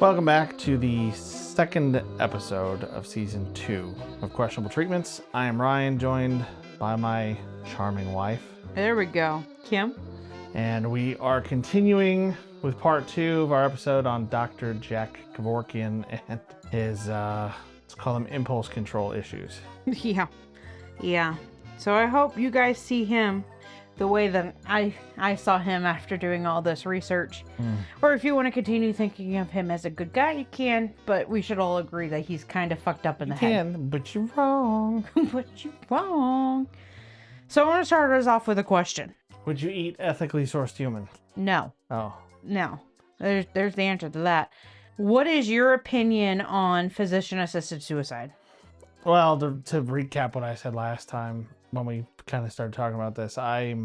Welcome back to the second episode of season 2 of Questionable Treatments. I am Ryan, joined by my charming wife. There we go. Kim? And we are continuing with part 2 of our episode on Dr. Jack Kevorkian and his, let's call them impulse control issues. Yeah. So I hope you guys see him the way that I saw him after doing all this research. Or if you want to continue thinking of him as a good guy, you can, but we should all agree that he's kind of fucked up in the head. But you're wrong. But you're wrong. So I want to start us off with a question. Would you eat ethically sourced human? No. Oh. No. There's the answer to that. What is your opinion on physician-assisted suicide? Well, to recap what I said last time when we kind of started talking about this, I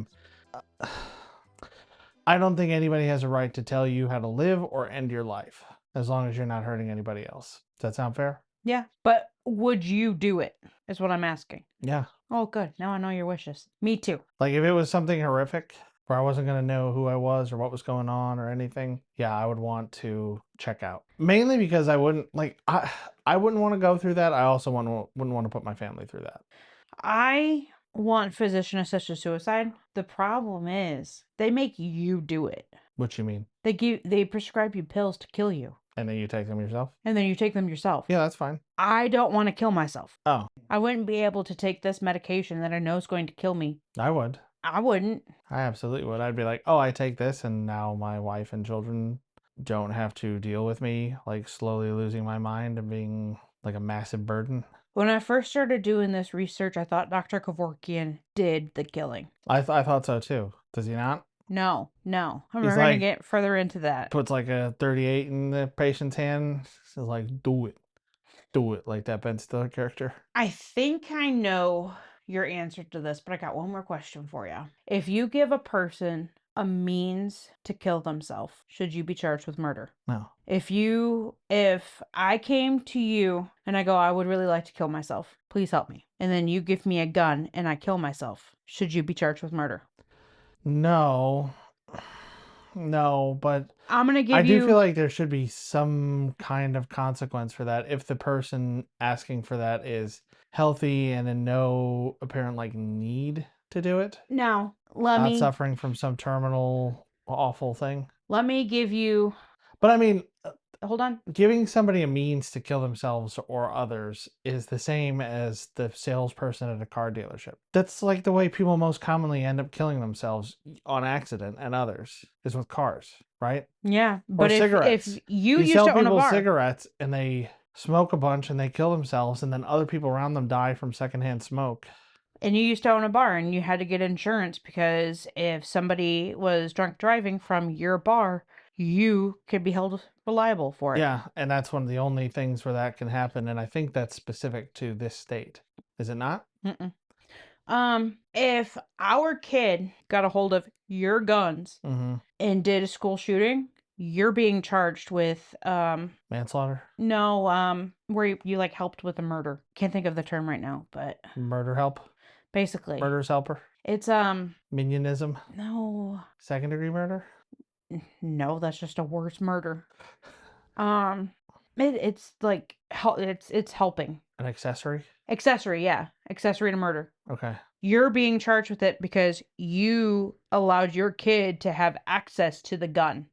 don't think anybody has a right to tell you how to live or end your life as long as you're not hurting anybody else. Does that sound fair? Yeah. But would you do it? Is what I'm asking. Yeah. Oh, good. Now I know your wishes. Me too. Like if it was something horrific where I wasn't going to know who I was or what was going on or anything, yeah, I would want to check out. Mainly because I wouldn't I wouldn't want to go through that. I also wouldn't want to put my family through that. I want physician-assisted suicide. The problem is they make you do it. What you mean? They prescribe you pills to kill you. And then you take them yourself? And then you take them yourself. Yeah, that's fine. I don't want to kill myself. Oh. I wouldn't be able to take this medication that I know is going to kill me. I would. I wouldn't. I absolutely would. I'd be like, oh, I take this and now my wife and children don't have to deal with me like slowly losing my mind and being like a massive burden. When I first started doing this research, I thought Dr. Kevorkian did the killing. I thought so too. Does he not? No. I'm He's going to get further into that. Puts like a 38 in the patient's hand. He's like, do it. Like that Ben Stiller character. I think I know your answer to this, but I got one more question for you. If you give a person a means to kill themselves, should you be charged with murder? No. If I came to you and I go, I would really like to kill myself, please help me. And then you give me a gun and I kill myself, should you be charged with murder? No, but I'm going to give I you... do feel like there should be some kind of consequence for that if the person asking for that is healthy and in no apparent like need to do it. Now, not suffering from some terminal awful thing. Let me give you... But I mean, hold on. Giving somebody a means to kill themselves or others is the same as the salesperson at a car dealership. That's like the way people most commonly end up killing themselves on accident and others is with cars, right? Yeah, but cigarettes. If you used sell to own a people bar, cigarettes and they smoke a bunch and they kill themselves and then other people around them die from secondhand smoke. And you used to own a bar and you had to get insurance because if somebody was drunk driving from your bar, you could be held liable for it. Yeah, and that's one of the only things where that can happen, and I think that's specific to this state. Is it not? If our kid got a hold of your guns and did a school shooting, you're being charged with manslaughter? No, where you like helped with a murder. Can't think of the term right now, but murder help? Basically. Murder's helper? It's minionism? No. Second degree murder? No, that's just a worse murder. It's like it's helping. An accessory? Accessory, yeah. Accessory to murder. Okay. You're being charged with it because you allowed your kid to have access to the gun.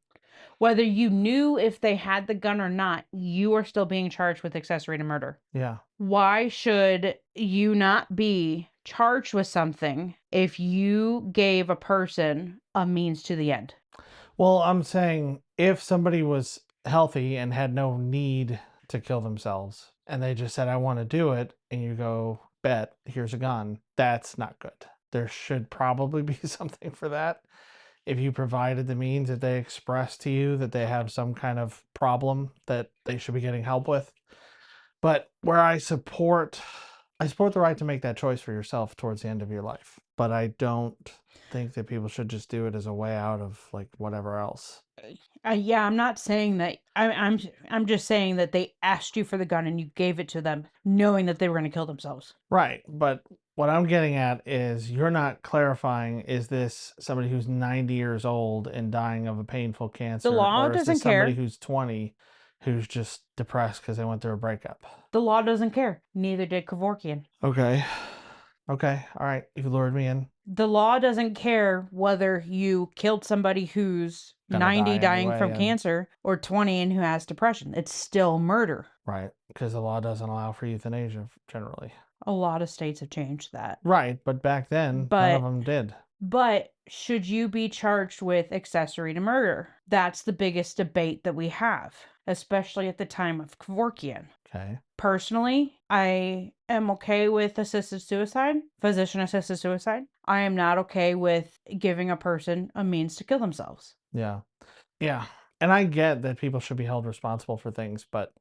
Whether you knew if they had the gun or not, you are still being charged with accessory to murder. Yeah. Why should you not be charged with something if you gave a person a means to the end? Well, I'm saying if somebody was healthy and had no need to kill themselves and they just said, I want to do it, and you go, bet, here's a gun, that's not good. There should probably be something for that. If you provided the means that they express to you that they have some kind of problem that they should be getting help with. But where I support the right to make that choice for yourself towards the end of your life. But I don't think that people should just do it as a way out of like whatever else. Yeah, I'm not saying that. I'm just saying that they asked you for the gun and you gave it to them knowing that they were going to kill themselves. Right, but what I'm getting at is you're not clarifying, is this somebody who's 90 years old and dying of a painful cancer? The law or is doesn't this care. Somebody who's 20 who's just depressed because they went through a breakup. The law doesn't care. Neither did Kevorkian. Okay. Okay. All right. You've lured me in. The law doesn't care whether you killed somebody who's Gonna 90 die dying anyway. from And cancer or 20 and who has depression. It's still murder. right. Because the law doesn't allow for euthanasia generally. A lot of states have changed that. Right. But back then, none of But them did. should you be charged with accessory to murder? That's the biggest debate that we have, especially at the time of Kevorkian. Okay. Personally, I am okay with assisted suicide, physician assisted suicide. I am not okay with giving a person a means to kill themselves. Yeah. Yeah. And I get that people should be held responsible for things, but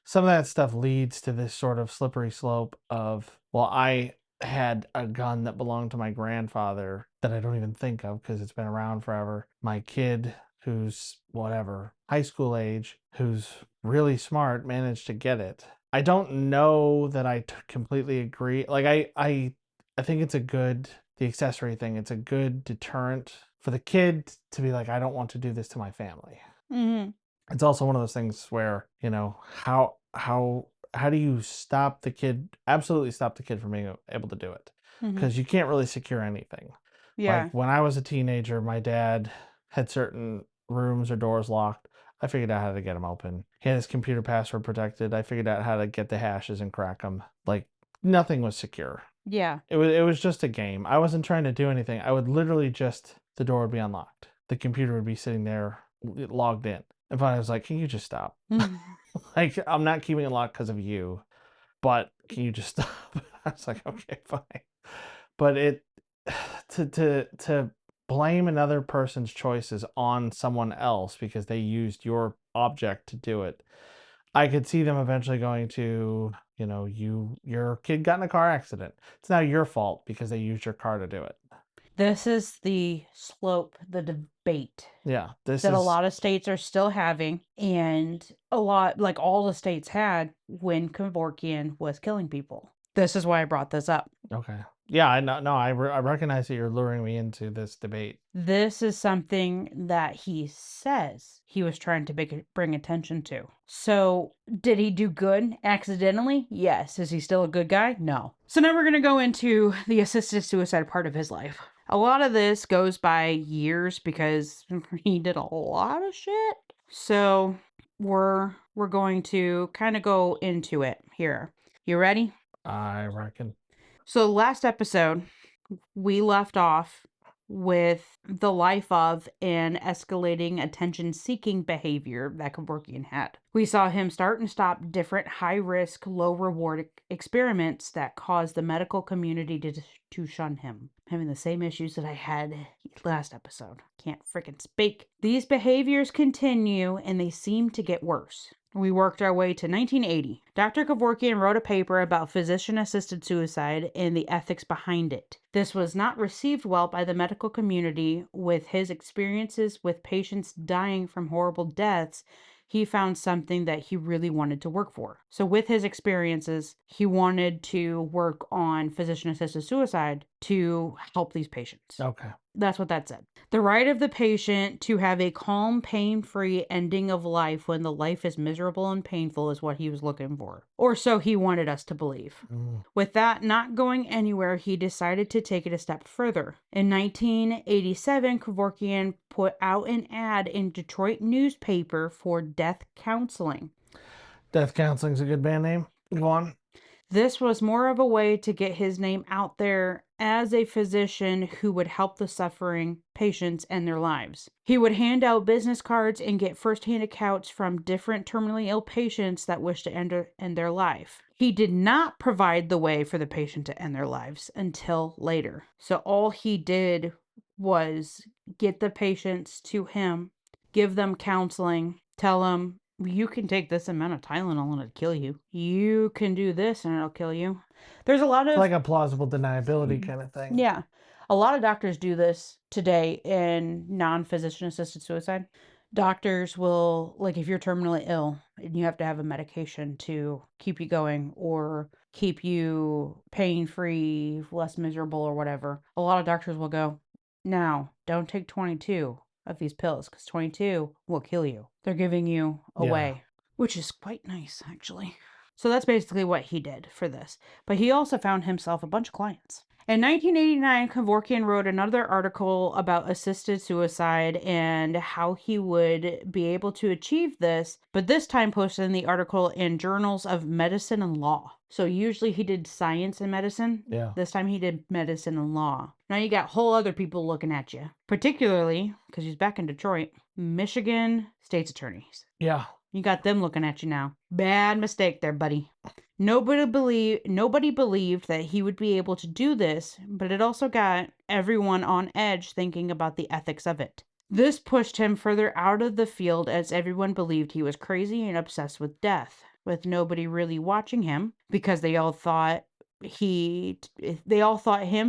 some of that stuff leads to this sort of slippery slope of, well, I had a gun that belonged to my grandfather that I don't even think of because it's been around forever. My kid, who's whatever, high school age, who's really smart, managed to get it. I don't know that completely agree. Like I think it's a good the accessory thing. It's a good deterrent for the kid to be like, I don't want to do this to my family. Mm-hmm. It's also one of those things where, how do you stop the kid, absolutely stop the kid from being able to do it? Mm-hmm. Because you can't really secure anything. Yeah. Like when I was a teenager, my dad had certain rooms or doors locked. I figured out how to get them open. He had his computer password protected. I figured out how to get the hashes and crack them. Like nothing was secure. Yeah. It was just a game. I wasn't trying to do anything. I would literally just the door would be unlocked. The computer would be sitting there logged in. And I was like, "Can you just stop? Mhm. Like I'm not keeping it locked because of you, but can you just stop?" I was like, "Okay, fine." But it to blame another person's choices on someone else because they used your object to do it. I could see them eventually going to, your kid got in a car accident. It's now your fault because they used your car to do it. This is the slope, the debate Yeah, this that a is lot of states are still having, and a lot, like all the states had when Kevorkian was killing people. This is why I brought this up. okay. Yeah, I know. No, I recognize that you're luring me into this debate. This is something that he says he was trying to bring attention to. So, did he do good accidentally? Yes. Is he still a good guy? No. So, now we're going to go into the assisted suicide part of his life. A lot of this goes by years because he did a lot of shit. So, we're going to kind of go into it here. You ready? I reckon. So, last episode, we left off with the life of an escalating attention seeking behavior that Kevorkian had. We saw him start and stop different high risk, low reward experiments that caused the medical community to shun him. I'm having the same issues that I had last episode. Can't freaking speak. These behaviors continue and they seem to get worse. We worked our way to 1980. Dr. Kevorkian wrote a paper about physician assisted suicide and the ethics behind it. This was not received well by the medical community. With his experiences with patients dying from horrible deaths, he found something that he really wanted to work for. So, with his experiences, he wanted to work on physician assisted suicide to help these patients. Okay. That's what that said. The right of the patient to have a calm, pain free ending of life when the life is miserable and painful is what he was looking for. Or so he wanted us to believe. Mm. With that not going anywhere, he decided to take it a step further. In 1987, Kevorkian put out an ad in Detroit newspaper for death counseling. Death Counseling's a good band name. Go on. This was more of a way to get his name out there as a physician who would help the suffering patients and their lives. He would hand out business cards and get firsthand accounts from different terminally ill patients that wished to end their life. He did not provide the way for the patient to end their lives until later. So all he did was get the patients to him, give them counseling, tell them, you can take this amount of Tylenol and it'll kill you. You can do this and it'll kill you. There's a lot It's of, like a plausible deniability kind of thing. yeah, a lot of doctors do this today in non-physician assisted suicide. Doctors will, like, if you're terminally ill and you have to have a medication to keep you going or keep you pain-free, less miserable or whatever, a lot of doctors will go, now, don't take 22 of these pills because 22 will kill you. They're giving you Yeah. away. which is quite nice, actually. So that's basically what he did for this. But he also found himself a bunch of clients. In 1989, Kevorkian wrote another article about assisted suicide and how he would be able to achieve this, but this time posted the article in journals of medicine and law. So usually he did science and medicine. Yeah. This time he did medicine and law. Now you got whole other people looking at you, particularly because he's back in Detroit, Michigan state's attorneys. Yeah. You got them looking at you now. Bad mistake there, buddy. Nobody believed that he would be able to do this, but it also got everyone on edge thinking about the ethics of it. This pushed him further out of the field as everyone believed he was crazy and obsessed with death, with nobody really watching him because they all thought him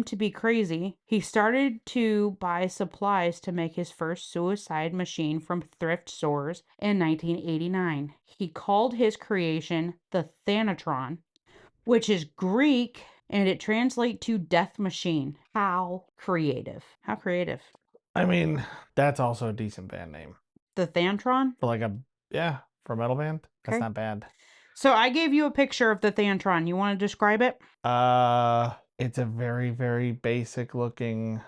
to be crazy. He started to buy supplies to make his first suicide machine from thrift stores in 1989. He called his creation the Thanatron, which is Greek and it translates to death machine. How creative. How creative. I mean, that's also a decent band name. The Thantron? For for a metal band. That's Okay. not bad. So I gave you a picture of the Thantron. You want to describe it? It's a very, very basic looking.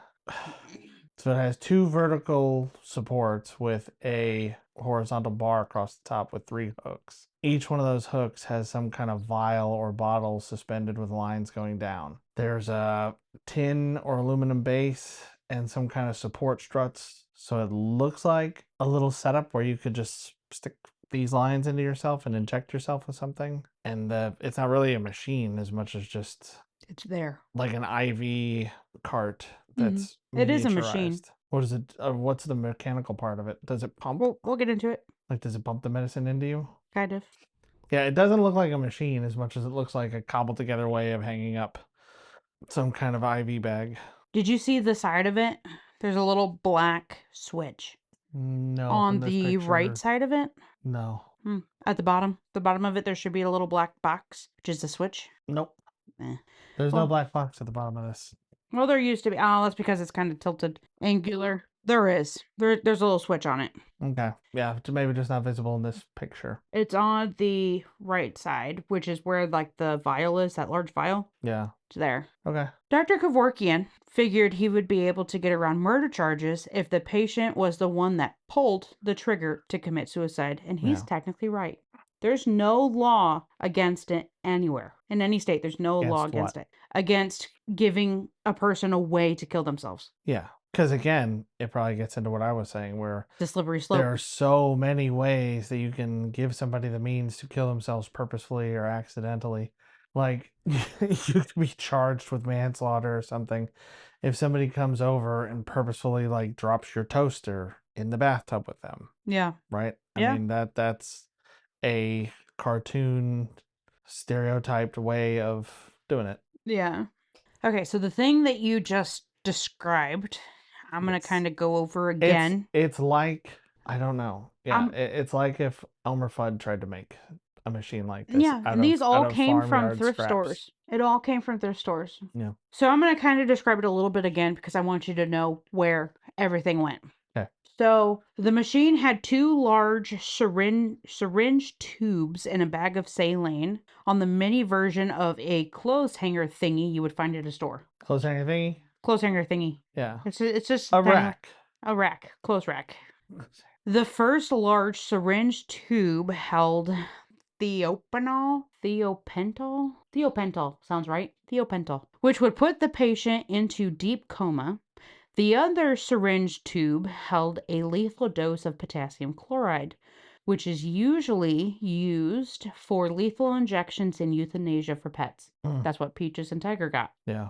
So it has two vertical supports with a horizontal bar across the top with 3 hooks. Each one of those hooks has some kind of vial or bottle suspended with lines going down. There's a tin or aluminum base and some kind of support struts. So it looks like a little setup where you could just stick these lines into yourself and inject yourself with something. And it's not really a machine as much as just It's there. like an IV cart that's It is a machine. miniaturized. What is it? What's the mechanical part of it? Does it pump? We'll get into it. Like, does it pump the medicine into you? Kind of. Yeah, it doesn't look like a machine as much as it looks like a cobbled together way of hanging up some kind of IV bag. Did you see the side of it? There's a little black switch No, on from this the right picture, side of it. no. At the bottom of it, there should be a little black box, which is the switch. Nope. Eh. There's no Well, black box at the bottom of this. well, there used to be. Oh, that's because it's kind of tilted, angular. There is. There's a little switch on it. Okay. Yeah, maybe just not visible in this picture. It's on the right side, which is where like the vial is, that large vial. Yeah. It's there. Okay. Dr. Kevorkian figured he would be able to get around murder charges if the patient was the one that pulled the trigger to commit suicide, and he's Yeah. technically right. There's no law against it anywhere. In any state, there's no law against it. Against giving a person a way to kill themselves. Yeah. Because again, it probably gets into what I was saying, where The slippery slope. there are so many ways that you can give somebody the means to kill themselves purposefully or accidentally. Like, you could be charged with manslaughter or something if somebody comes over and purposefully like drops your toaster in the bathtub with them, Yeah. right? Yeah. I mean that's a cartoon stereotyped way of doing it. Yeah. Okay, so the thing that you just described, I'm going to It's- kind of go over again. It's like, I don't know. Yeah, Um, it's like if Elmer Fudd tried to make a machine like this Yeah, out and these all of came from farmyard thrift scraps. stores. It all came from thrift stores. Yeah. So I'm going to kind of describe it a little bit again because I want you to know where everything went. Okay. So the machine had 2 large syringe tubes and a bag of saline on the mini version of a clothes hanger thingy you would find at a store. Close hanger thingy? Clothes hanger thingy. Yeah. It's just A rack. A rack. Clothes rack. The first large syringe tube held thiopental, sounds right, thiopental, which would put the patient into deep coma. The other syringe tube held a lethal dose of potassium chloride, which is usually used for lethal injections in euthanasia for pets. That's what Peaches and Tiger got. Yeah.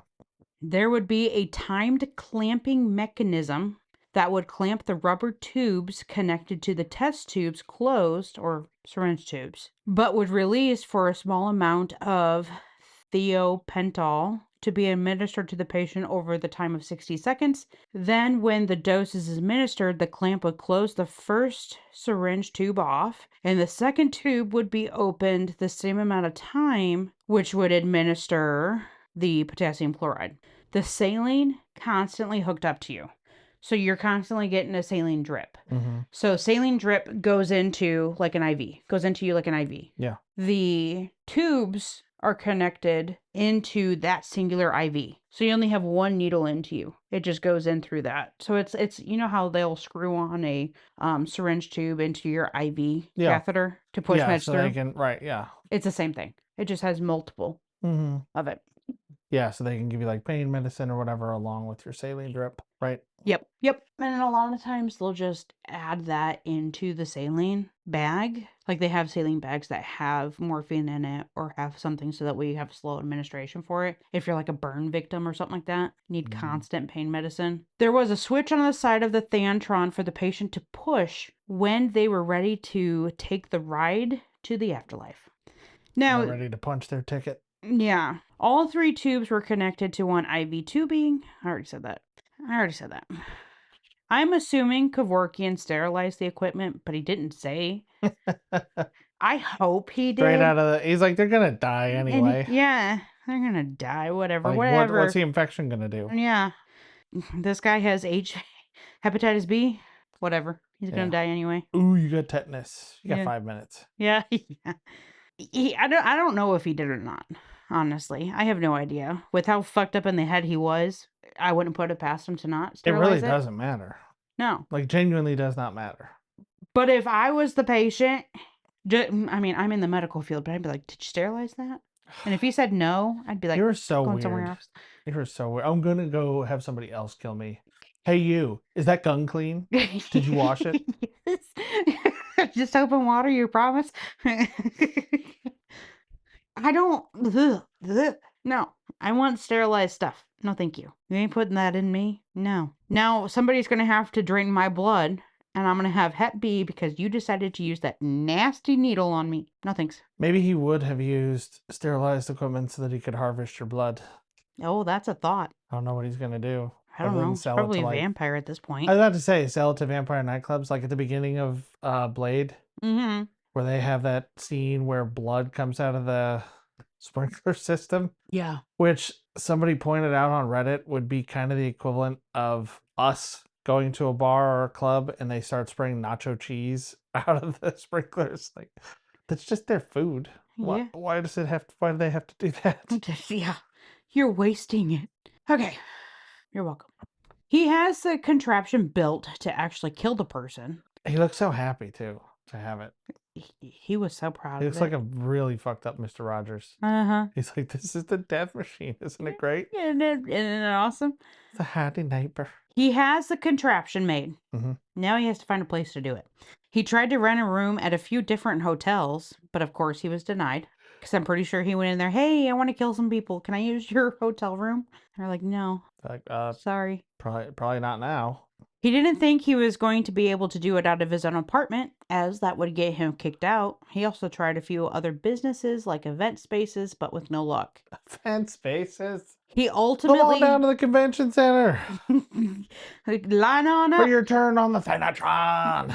There would be a timed clamping mechanism that would clamp the rubber tubes connected to the test tubes closed, or syringe tubes, but would release for a small amount of thiopental to be administered to the patient over the time of 60 seconds. Then, when the dose is administered, the clamp would close the first syringe tube off, and the second tube would be opened the same amount of time, which would administer the potassium chloride. The saline constantly hooked up to you. So you're constantly getting a saline drip. Mm-hmm. So saline drip goes into like an IV, goes into you like an IV. Yeah. The tubes are connected into that singular IV. So you only have one needle into you. It just goes in through that. So it's you know how they'll screw on a syringe tube into your IV Yeah. catheter to push Yeah. meds So they through? can, right. Yeah. It's the same thing. It just has multiple Mm-hmm. of it. Yeah. So they can give you like pain medicine or whatever along with your saline drip. Right. Yep. Yep. And a lot of times they'll just add that into the saline bag. Like they have saline bags that have morphine in it or have something so that we have slow administration for it. If you're like a burn victim or something like that, need constant pain medicine. There was a switch on the side of the Thantron for the patient to push when they were ready to take the ride to the afterlife. They're Now, ready to punch their ticket. yeah, all 3 tubes were connected to one IV tubing. I already said that. I'm assuming Kevorkian sterilized the equipment, but he didn't say. I hope he Straight did. out of the, he's like, they're gonna die anyway. Yeah, they're gonna die. Whatever, Like, what's the infection gonna do? Yeah, this guy has hepatitis B. Whatever, he's gonna Yeah. die anyway. Ooh, you got tetanus. You got Yeah. 5 minutes. Yeah, yeah. I don't know if he did or not. Honestly, I have no idea. With how fucked up in the head he was, I wouldn't put it past him to not It really sterilize it. doesn't matter. No. Like, genuinely does not matter. But if I was the patient, I mean, I'm in the medical field, but I'd be like, "Did you sterilize that?" And if he said no, I'd be like, You're so "Going somewhere weird. else." You're so weird. I'm gonna go have somebody else kill me. Hey, you. Is that gun clean? Did you wash it? Yes. Just open water, you promise? I don't. No, I want sterilized stuff. No, thank you. You ain't putting that in me. No. Now somebody's gonna have to drain my blood, and I'm gonna have Hep B because you decided to use that nasty needle on me. No thanks. Maybe he would have used sterilized equipment so that he could harvest your blood. Oh, that's a thought. I don't know what he's gonna do. I don't Other than know. It's sell it probably to a like, vampire at this I point. was about to say sell it to vampire nightclubs, like at the beginning of Blade, Mm-hmm. where they have that scene where blood comes out of the sprinkler system, Yeah. which somebody pointed out on Reddit would be kind of the equivalent of us going to a bar or a club and they start spraying nacho cheese out of the sprinklers. Like, that's just their food. Yeah. Why does it have to, why do they have to do that? Yeah. You're wasting it. Okay. You're welcome. He has the contraption built to actually kill the person. He looks so happy too to have it. He was so proud He of looks like it. a really fucked up Mr. Rogers. Uh-huh. He's like, this is the death machine. Isn't it great? Isn't it awesome? It's a handy neighbor. He has the contraption made. Mhm. Now he has to find a place to do it. He tried to rent a room at a few different hotels, but of course he was denied. Because I'm pretty sure he went in there, "Hey, I want to kill some people. Can I use your hotel room?" And they're like, "No, Like, sorry." probably not now. He didn't think he was going to be able to do it out of his own apartment, as that would get him kicked out. He also tried a few other businesses, like event spaces, but with no luck. Fan spaces. He Come on ultimately down to the convention center line on for up. your turn on the Thanatron.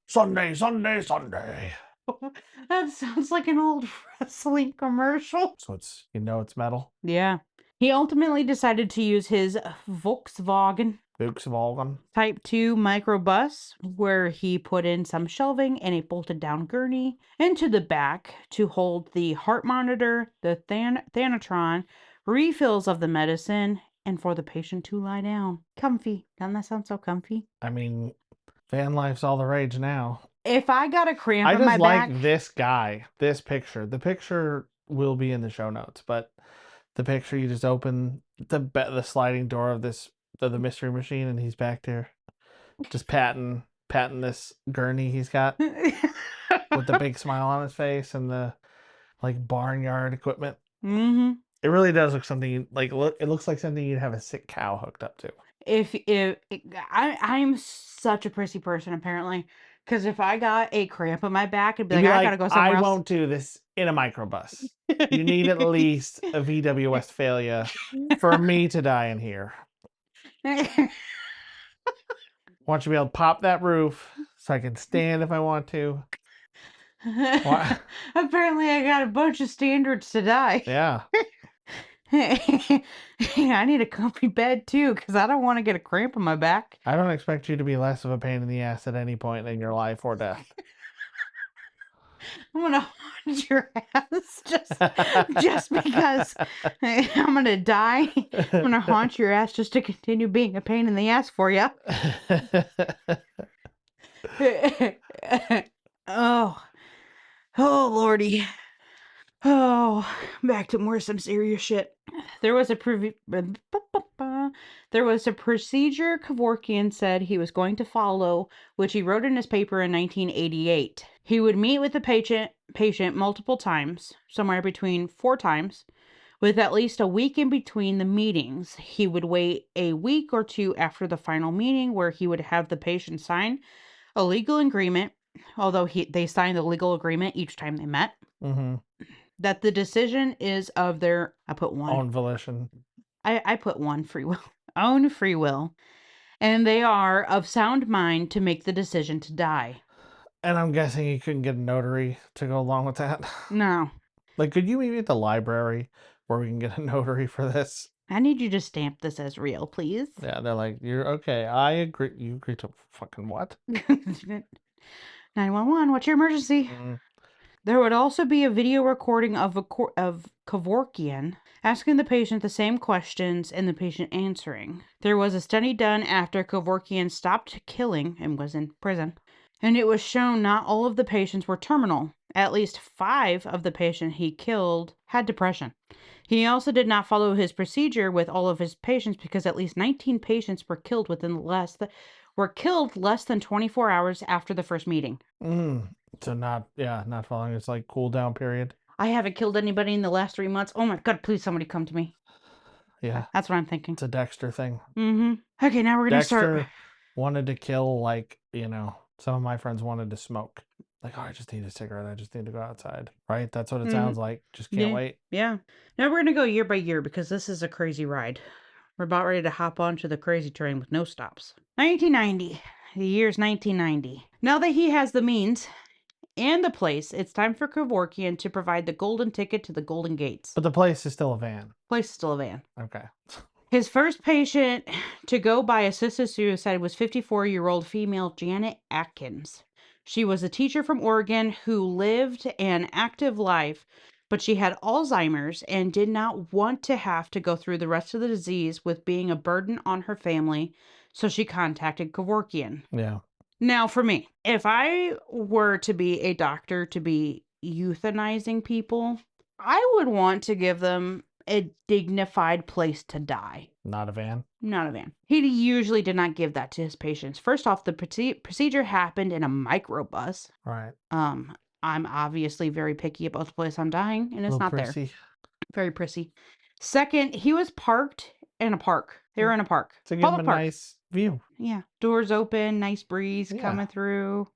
Sunday, Sunday, Sunday. That sounds like an old wrestling commercial. So it's metal. Yeah. He ultimately decided to use his Volkswagen Volkswagen. Type 2 microbus, where he put in some shelving and a bolted down gurney into the back to hold the heart monitor, the Thanatron, refills of the medicine, and for the patient to lie down. Comfy. Doesn't that sound so comfy? I mean, van life's all the rage now. If I got a cramp I in my just like back, this guy, this picture. The picture will be in the show notes, but the picture, you just open the sliding door of the mystery machine, and he's back there, just patting this gurney he's got with the big smile on his face and the like barnyard equipment. mm-hmm. It really does look something like it looks like something you'd have a sick cow hooked up to. If I'm such a prissy person apparently, because if I got a cramp in my back, I'd be like, I gotta go somewhere I else. won't do this in a microbus. You need at least a VW Westphalia for me to die in here. I want you to be able to pop that roof so I can stand if I want to. Apparently, I got a bunch of standards to die. Yeah. I need a comfy bed too, because I don't want to get a cramp in my back. I don't expect you to be less of a pain in the ass at any point in your life or death. I'm gonna haunt your ass just because I'm gonna die. I'm gonna haunt your ass just to continue being a pain in the ass for you. Oh, oh, Lordy. Oh, back to some serious shit. There was a there was a procedure Kevorkian said he was going to follow, which he wrote in his paper in 1988. He would meet with the patient multiple times, somewhere between 4 times, with at least a week in between the meetings. He would wait a week or two after the final meeting where he would have the patient sign a legal agreement, although they signed the legal agreement each time they met, Mm-hmm. that the decision is of their, I put one, Own volition. I put one free will, own free will, and they are of sound mind to make the decision to die. And I'm guessing you couldn't get a notary to go along with that. No, Like, could you meet me at the library where we can get a notary for this? I need you to stamp this as real, please. Yeah, they're like, you're okay. I agree. You agree to fucking what? 911, what's your emergency? Mm. There would also be a video recording of Kevorkian asking the patient the same questions and the patient answering. There was a study done after Kevorkian stopped killing and was in prison, and it was shown not all of the patients were terminal. At least 5 of the patients he killed had depression. He also did not follow his procedure with all of his patients because at least 19 patients were killed less than 24 hours after the first meeting. So not following its like cool down period. I haven't killed anybody in the last 3 months. Oh my God, please somebody come to me. Yeah, That's what I'm thinking. it's a Dexter thing. Mm-hmm. Okay, now we're going to start. Dexter wanted to kill, like, some of my friends wanted to smoke. Like, oh, I just need a cigarette. I just need to go outside. Right? That's what it sounds like. Just can't Yeah. wait. Yeah. Now we're going to go year by year because this is a crazy ride. We're about ready to hop onto the crazy train with no stops. 1990. The year's 1990. Now that he has the means and the place, it's time for Kevorkian to provide the golden ticket to the Golden Gates. But the place is still a van. Place is still a van. Okay. His first patient to go by assisted suicide was 54-year-old female Janet Atkins. She was a teacher from Oregon who lived an active life, but she had Alzheimer's and did not want to have to go through the rest of the disease with being a burden on her family, so she contacted Kevorkian. Yeah. Now, for me, if I were to be a doctor to be euthanizing people, I would want to give them a dignified place to die. Not a van. Not a van. He usually did not give that to his patients. First off, the procedure happened in a microbus. Right. I'm obviously very picky about the place I'm dying, and it's Little not prissy. there. Very prissy. Second, he was parked in a park. They were in a park. To give him a Public park. nice view. Yeah. Doors open, nice breeze Yeah. coming through.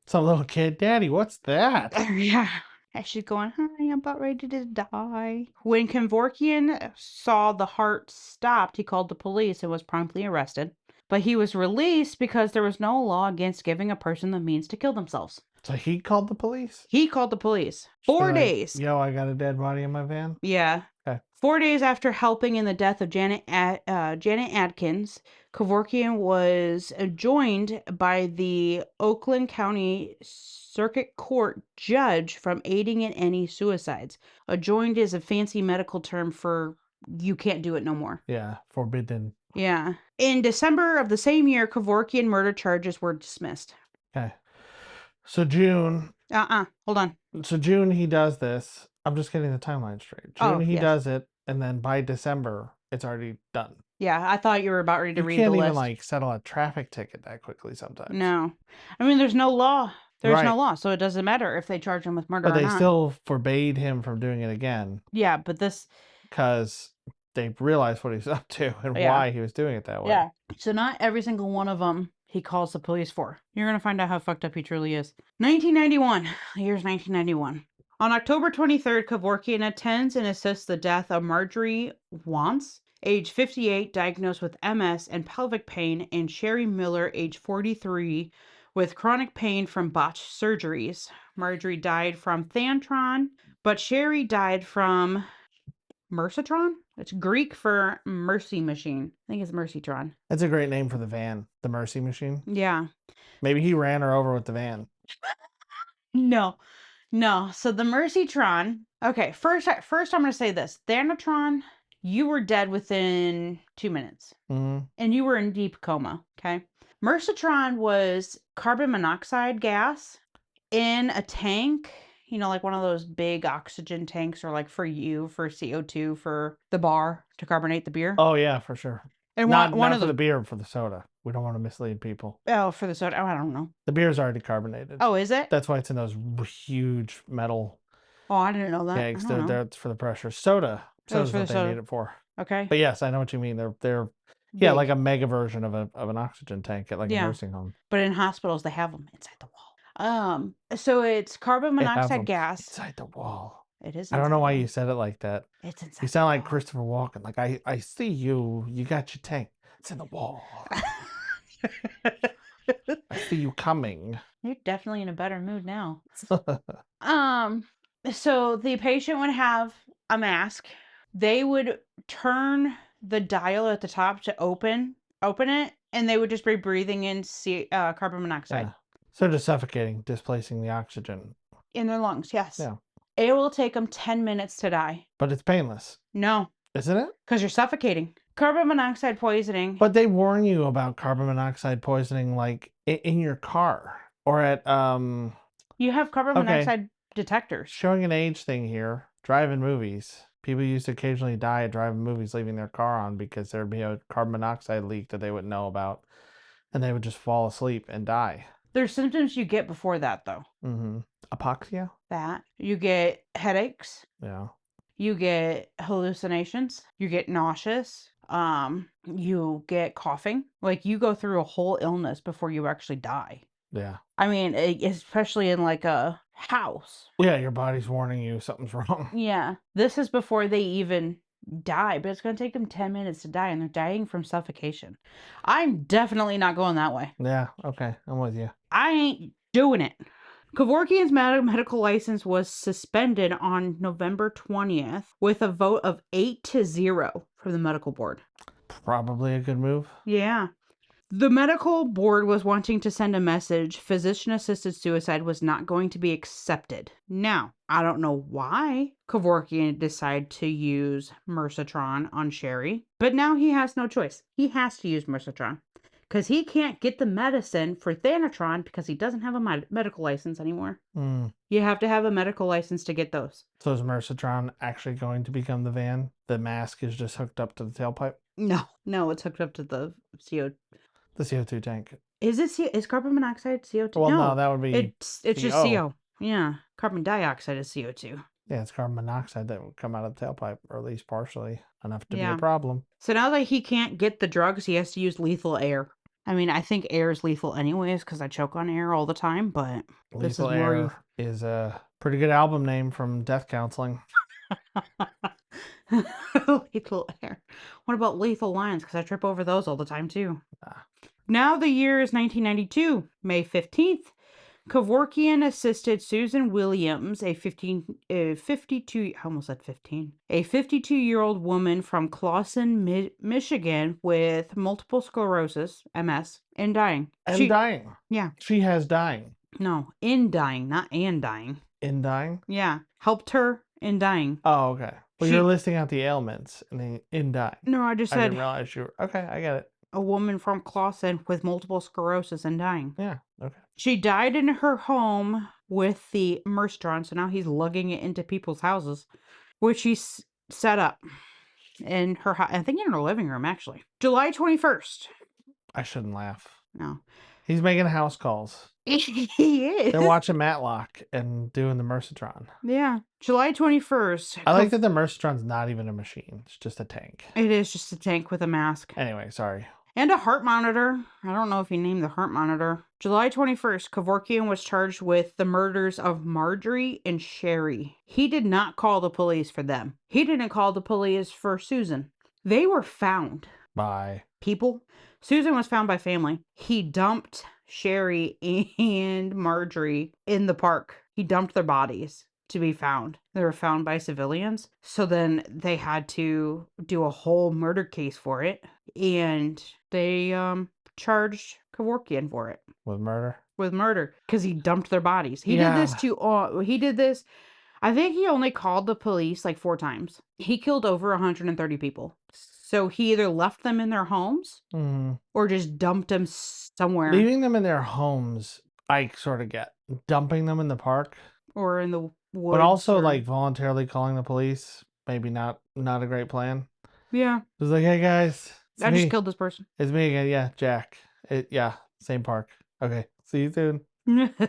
Some little kid, Daddy, what's that? Yeah. And she's going, hi, I'm about ready to die. When Kevorkian saw the heart stopped, he called the police and was promptly arrested. But he was released because there was no law against giving a person the means to kill themselves. So he called the police? He called the police. Just be 4 like, days. Yo, I got a dead body in my van. Yeah. Okay. 4 days after helping in the death of Janet Atkins, Kevorkian was joined by the Oakland County Circuit Court judge from aiding in any suicides. Adjoined is a fancy medical term for you can't do it no more. Yeah, forbidden. Yeah. In December of the same year, Kevorkian murder charges were dismissed. Okay. So June. Hold on. So June he does this. I'm just getting the timeline straight. June he does it, and then by December it's already done. Yeah, I thought you were about ready to read the list. You can't even like settle a traffic ticket that quickly sometimes. No. I mean, there's no law. There's Right. no law, so it doesn't matter if they charge him with murder But or they not. still forbade him from doing it again. Yeah, but this... Because they realized what he was up to and why he was doing it that way. Yeah. So not every single one of them he calls the police for. You're going to find out how fucked up he truly is. 1991. The year's 1991. On October 23rd, Kevorkian attends and assists the death of Marjorie Wantz, age 58, diagnosed with MS and pelvic pain, and Sherry Miller, age 43, with chronic pain from botched surgeries. Marjorie died from Thantron, but Sherry died from Mersatron? It's Greek for mercy machine. I think it's Mercytron. That's a great name for the van, the Mercy Machine. Yeah. Maybe he ran her over with the van. No. No. So the Mercytron. Okay, first I'm going to say this. Thanatron, you were dead within 2 minutes. Mm-hmm. And you were in deep coma, okay? Mercytron was carbon monoxide gas in a tank, like one of those big oxygen tanks, or like for CO2 for the bar to carbonate the beer. Oh yeah, for sure. And Not one not of for the the beer, for the soda. We don't want to mislead people. for the soda. Oh, I don't know. The beer's already carbonated. Oh, is it? That's why it's in those huge metal Oh, I didn't know that. I kegs. don't know. That's for the pressure. Soda's For the what they need soda. it for. Okay. But yes, I know what you mean. They're Big. like a mega version of an oxygen tank at like a nursing home. But in hospitals they have them inside the wall. So it's carbon They have monoxide them gas. inside the wall. It is. I don't know why you you said it like that. It's inside. You sound like Christopher Walken. Like I see you. You got your tank. It's in the wall. I see you coming. You're definitely in a better mood now. So the patient would have a mask. They would turn the dial at the top to open it, and they would just be breathing in carbon monoxide. Yeah. So just suffocating, displacing the oxygen in their lungs. Yes. Yeah. It will take them 10 minutes to die. But it's painless. No, Isn't it? because you're suffocating. Carbon monoxide poisoning. But they warn you about carbon monoxide poisoning like in your car or at You have carbon monoxide detectors. Showing an age thing here. Drive-in movies. People used to occasionally die at drive-in movies leaving their car on because there'd be a carbon monoxide leak that they wouldn't know about. And they would just fall asleep and die. There's symptoms you get before that, though. Mm-hmm. Apoxia? That. You get headaches. Yeah. You get hallucinations. You get nauseous. You get coughing. Like, you go through a whole illness before you actually die. Yeah. I mean, especially in like a house. Yeah, your body's warning you something's wrong. Yeah. This is before they even die, but it's going to take them 10 minutes to die, and they're dying from suffocation. I'm definitely not going that way. Yeah, okay. I'm with you. I ain't doing it. Kevorkian's medical license was suspended on November 20th with a vote of 8-0 from the medical board. Probably a good move. Yeah. The medical board was wanting to send a message physician-assisted suicide was not going to be accepted. Now, I don't know why Kevorkian decided to use Mercytron on Sherry, but now he has no choice. He has to use Mercytron because he can't get the medicine for Thanatron because he doesn't have a medical license anymore. You have to have a medical license to get those. So is Mercytron actually going to become the van? The mask is just hooked up to the tailpipe? No, it's hooked up to the CO2. The CO2 tank. Is carbon monoxide CO2? Well, no, that would be it's just CO. Yeah, carbon dioxide is CO2. Yeah, it's carbon monoxide that would come out of the tailpipe, or at least partially enough to be a problem. So now that he can't get the drugs, he has to use lethal air. I mean, I think air is lethal anyways because I choke on air all the time, but Lethal Air is a pretty good album name from Death Counseling. Lethal air. What about lethal lines? Because I trip over those all the time too. Now the year is 1992, May 15th. Kevorkian assisted Susan Williams, a 52-year-old woman from Clawson, Michigan, with multiple sclerosis, MS, in dying. Dying. Yeah. She has dying. No, in dying, not and dying. In dying? Yeah, helped her in dying. Oh, okay. Well, you're listing out the ailments and then in dying. No, I just said. I didn't realize you were. Okay, I get it. A woman from Clawson with multiple sclerosis and dying. Yeah, okay. She died in her home with the Mercytron, so now he's lugging it into people's houses, which he set up in her house. I think in her living room, actually. July 21st. I shouldn't laugh. No. He's making house calls. He is. They're watching Matlock and doing the Mercytron. Yeah. July 21st. I like that the Mercytron's not even a machine. It's just a tank. It is just a tank with a mask. Anyway, sorry. And a heart monitor. I don't know if he named the heart monitor. July 21st, Kevorkian was charged with the murders of Marjorie and Sherry. He did not call the police for them. He didn't call the police for Susan. They were found. By people. Susan was found by family. He dumped Sherry and Marjorie in the park. He dumped their bodies to be found. They were found by civilians. So then they had to do a whole murder case for it. And they charged Kevorkian for it With murder. with murder because he dumped their bodies. He did this Yeah. to, he did this. I think he only called the police like 4 times. He killed over 130 people. So he either left them in their homes Mhm. or just dumped them somewhere Leaving them in their homes, I sort of get. Dumping them in the park, or in the but woods also or like voluntarily calling the police, maybe not a great plan. yeah. It's like, hey guys, it's I just me. killed this person. It's me again. Yeah, Jack. Yeah, same park. Okay, see you soon.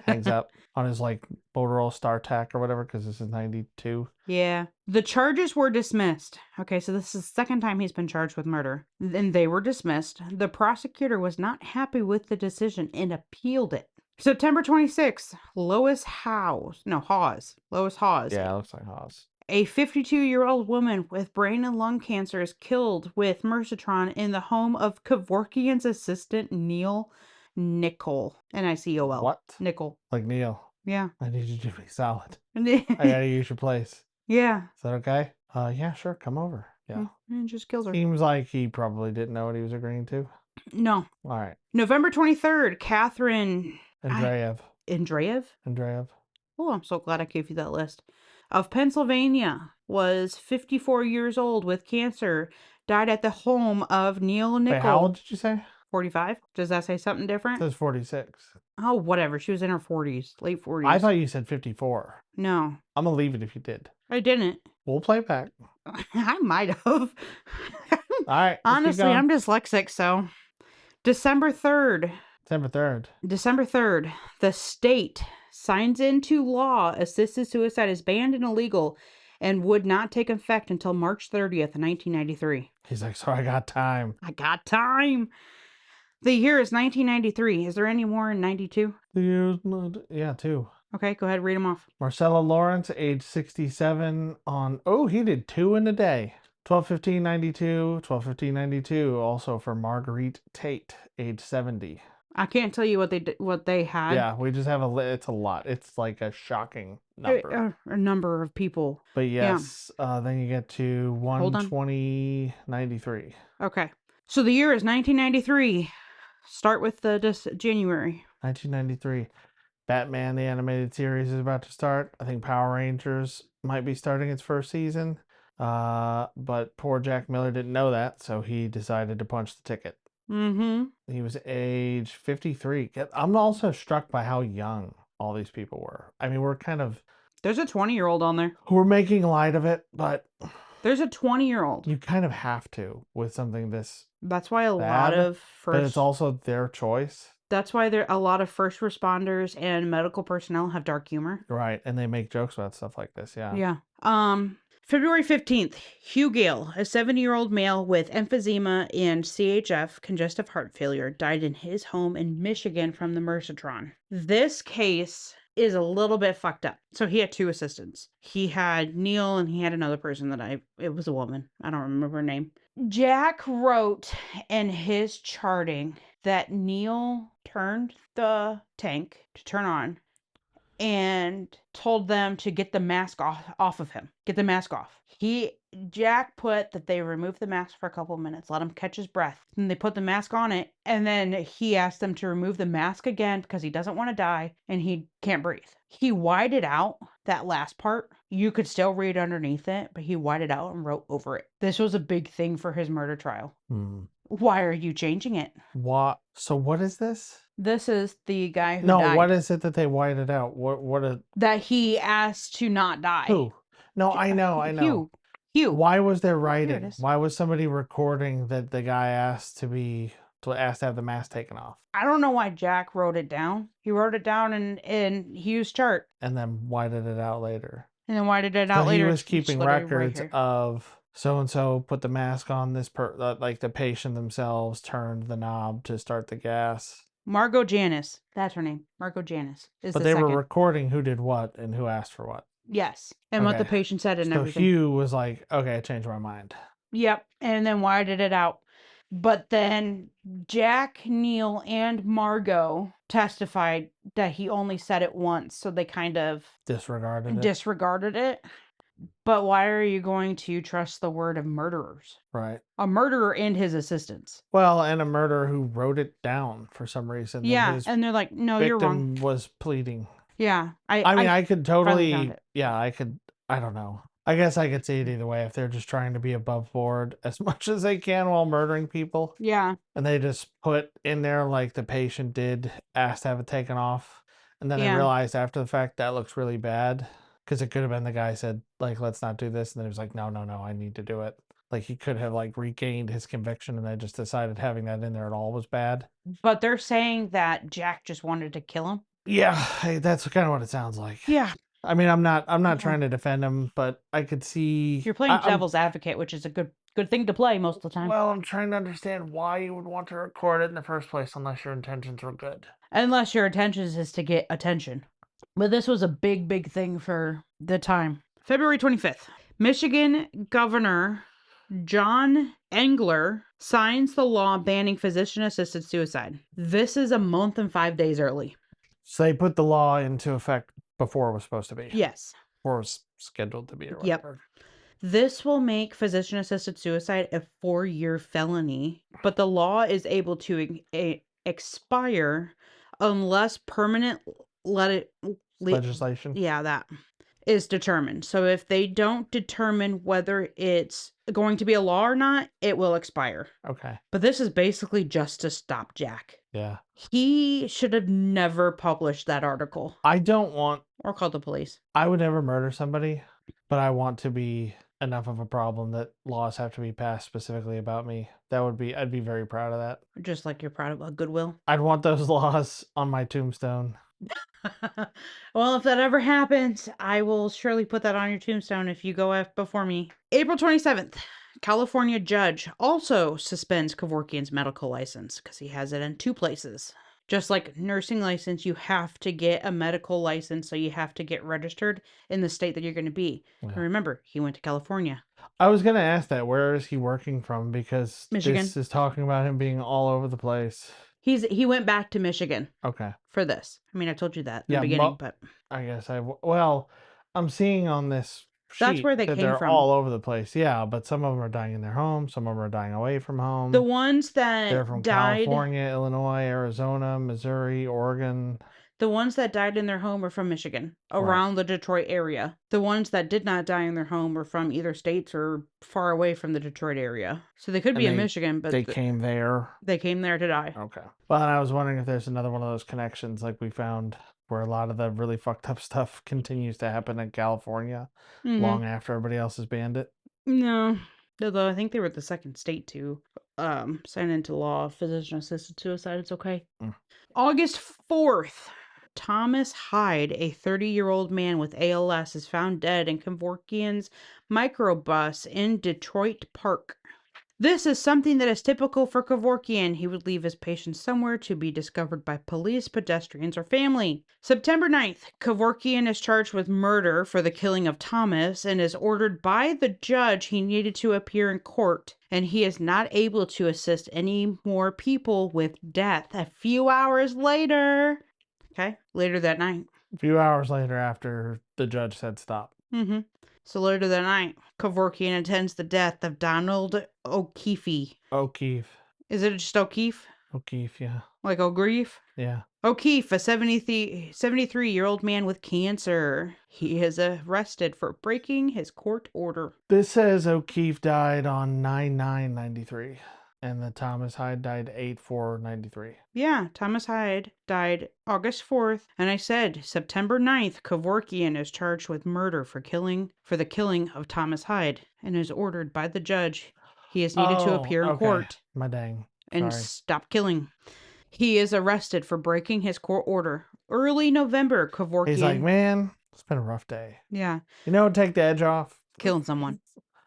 Hangs up on his like Motorola StarTAC or whatever because this is 92. Yeah. The charges were dismissed. Okay, so this is the second time he's been charged with murder. And they were dismissed. The prosecutor was not happy with the decision and appealed it. September 26th, Lois Hawes. No, Hawes. Lois Hawes. Yeah, it looks like Haas. A 52-year-old woman with brain and lung cancer is killed with Mercitron in the home of Kevorkian's assistant Neil Nicol. Nicol. What? Nicol. Like Neil, Yeah. I need you to be solid. I gotta use your place. Yeah. Is that okay? Yeah, sure. Come over. Yeah. And just killed her. Seems like he probably didn't know what he was agreeing to. No. All right. November 23rd, Catherine Andreev. Andreev. Oh, I'm so glad I gave you that list. Of Pennsylvania, was 54 years old with cancer, died at the home of Neil Wait, how old Nicol. did you say? 45? Does that say something It different? says 46. Oh, whatever. She was in her 40s, late 40s. I thought you said 54. No, I'm gonna leave it if you did. I didn't. We'll play it back. I might have. All right. Honestly, I'm dyslexic, so. December 3rd, December 3rd. the state signs into law assisted suicide is banned and illegal and would not take effect until March 30th, 1993. He's like, sorry, I got time. I got time. The year is 1993. Is there any more in 92? Yeah, 2. Okay, go ahead, read them off. Marcella Lawrence, age 67 on... Oh, he did 2 in a day. 12/15/92, 12/15/92. Also for Marguerite Tate, age 70. I can't tell you what they had. Yeah, we just have it's a lot. It's like a shocking number. A number of people. But yes, then you get to Hold on. 1/20/93. Okay. So the year is 1993. Start with this January. 1993. Batman, the animated series, is about to start. I think Power Rangers might be starting its first season. But poor Jack Miller didn't know that, so he decided to punch the ticket. Mm-hmm. He was age 53. I'm also struck by how young all these people were. I mean, There's a 20-year-old on there. we're making light of it, but There's a 20-year-old. you kind of have to with something this That's why a bad, lot of but it's first. also their choice. That's why a lot of first responders and medical personnel have dark humor. Right, and they make jokes about stuff like this, yeah. Yeah. February 15th, Hugh Gale, a 70-year-old male with emphysema and CHF, congestive heart failure, died in his home in Michigan from the Mercitron. This case is a little bit fucked up. So he had 2 assistants. He had Neil and he had another person it was a woman. I don't remember her name. Jack wrote in his charting that Neil turned the tank to turn on and told them to get the mask off of him. Get the mask off. Jack put that they removed the mask for a couple of minutes, let him catch his breath. And they put the mask on it, and then he asked them to remove the mask again because he doesn't want to die and he can't breathe. He whited out that last part. You could still read underneath it, but he whited out and wrote over it. This was a big thing for his murder trial. Why are you changing it? What? So what is this? This is the guy who died. What is it that they whited out? That he asked to not die. Who? No, I know. Hugh. Why was there Here it writing? is. Why was somebody recording that the guy asked to have the mask taken off? I don't know why Jack wrote it down. He wrote it down in Hugh's chart. And then whited it out later. And then whited it out So later. he was keeping records right of so-and-so put the mask on this like the patient themselves turned the knob to start the gas. Margot Janis. That's her name. Margot Janis. But they were recording who did what and who asked for what. Yes. And what the Okay. patient said and So everything. Hugh was like, okay, I changed my mind. Yep. And then whited it out. But then Jack, Neil, and Margot testified that he only said it once, so they kind of Disregarded it. disregarded it. But why are you going to trust the word of murderers? Right. A murderer and his assistants. Well, and a murderer who wrote it down for some reason that Yeah, his and they're like, no, you're wrong. victim was pleading. Yeah, I mean, I could finally found totally, it. yeah, I don't know. I guess I could see it either way if they're just trying to be above board as much as they can while murdering people. Yeah, And they just put in there like the patient did ask to have it taken off. And then they yeah. realized after the fact that looks really bad because it could have been the guy said, like, let's not do this. And then he was like, no, no, no, I need to do it. Like he could have like regained his conviction and they just decided having that in there at all was bad. But they're saying that Jack just wanted to kill him. Yeah, hey, that's kind of what it sounds like. Yeah. I mean, I'm not Yeah. trying to defend him, but I could see You're playing I'm devil's advocate, which is a good thing to play most of the time. well, I'm trying to understand why you would want to record it in the first place unless your intentions were good. Unless your intentions is to get attention. But this was a big, big thing for the time. February 25th. Michigan Governor John Engler signs the law banning physician-assisted suicide. This is a month and 5 days early. So they put the law into effect before it was supposed to be. Yes. Or was scheduled to be or Yep. whatever. This will make physician-assisted suicide a 4-year felony, but the law is able to expire unless permanent Legislation. yeah, that is determined. So if they don't determine whether it's going to be a law or not, it will expire. Okay. But this is basically just to stop Jack. Yeah. He should have never published that article I don't want or called the police. I would never murder somebody, but I want to be enough of a problem that laws have to be passed specifically about me. I'd be very proud of that. Just like you're proud of a Goodwill. I'd want those laws on my tombstone. Well, if that ever happens, I will surely put that on your tombstone if you go before me. April 27th, California judge also suspends Kevorkian's medical license because he has it in 2 places. Just like nursing license, you have to get a medical license, so you have to get registered in the state that you're going to be. Yeah. And remember, he went to California. I was going to ask that. Where is he working from? Because Michigan. this is talking about him being all over the place. He went back to Michigan Okay. for this. I mean, I told you that in Yeah, the beginning, but I guess well, I'm seeing on this sheet that's where they that came they're from. all over the place. Yeah, but some of them are dying in their home. Some of them are dying away from home. The ones that they're from died, California, Illinois, Arizona, Missouri, Oregon. the ones that died in their home are from Michigan, around the Detroit area. The ones that did not die in their home were from either states or far away from the Detroit area. So they could be in Michigan, but they came there. They came there to die. Okay. Well, and I was wondering if there's another one of those connections like we found where a lot of the really fucked up stuff continues to happen in California long after everybody else has banned it. No. Although I think they were the second state to sign into law physician-assisted suicide. It's okay. August 4th. Thomas Hyde, a 30-year-old man with ALS, is found dead in Kevorkian's microbus in Detroit Park. This is something that is typical for Kevorkian. He would leave his patients somewhere to be discovered by police, pedestrians, or family. September 9th, Kevorkian is charged with murder for the killing of Thomas and is ordered by the judge he needed to appear in court, and he is not able to assist any more people with death. A few hours later, later that night. A few hours later after the judge said stop. So later that night, Kevorkian attends the death of Donald O'Keefe. O'Keefe. Is it just O'Keefe? O'Keefe, yeah. Like O'Grief? Yeah. O'Keefe, a 73-year-old man with cancer. He is arrested for breaking his court order. This says O'Keefe died on 9/9/93. And the Thomas Hyde died 8/4/93. Yeah, Thomas Hyde died August 4th, and I said September 9th, Kevorkian is charged with murder for the killing of Thomas Hyde and is ordered by the judge. He is needed to appear in court. My dang. And Sorry. stop killing. He is arrested for breaking his court order. Early November, Kevorkian. He's like, man, it's been a rough day. Yeah. You know, take the edge off. Killing someone.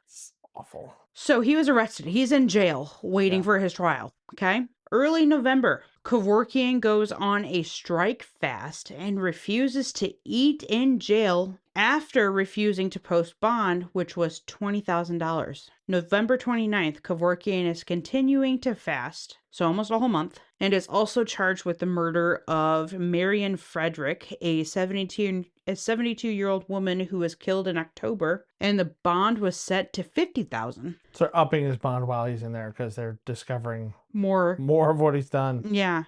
It's awful. So he was arrested. He's in jail waiting for his trial. Okay. Early November, Kevorkian goes on a strike fast and refuses to eat in jail after refusing to post bond, which was $20,000. November 29th, Kevorkian is continuing to fast, so almost a whole month, and is also charged with the murder of Marion Frederick, a 72-year-old woman who was killed in October, and the bond was set to $50,000. So upping his bond while he's in there because they're discovering More. more of what he's done. Yeah.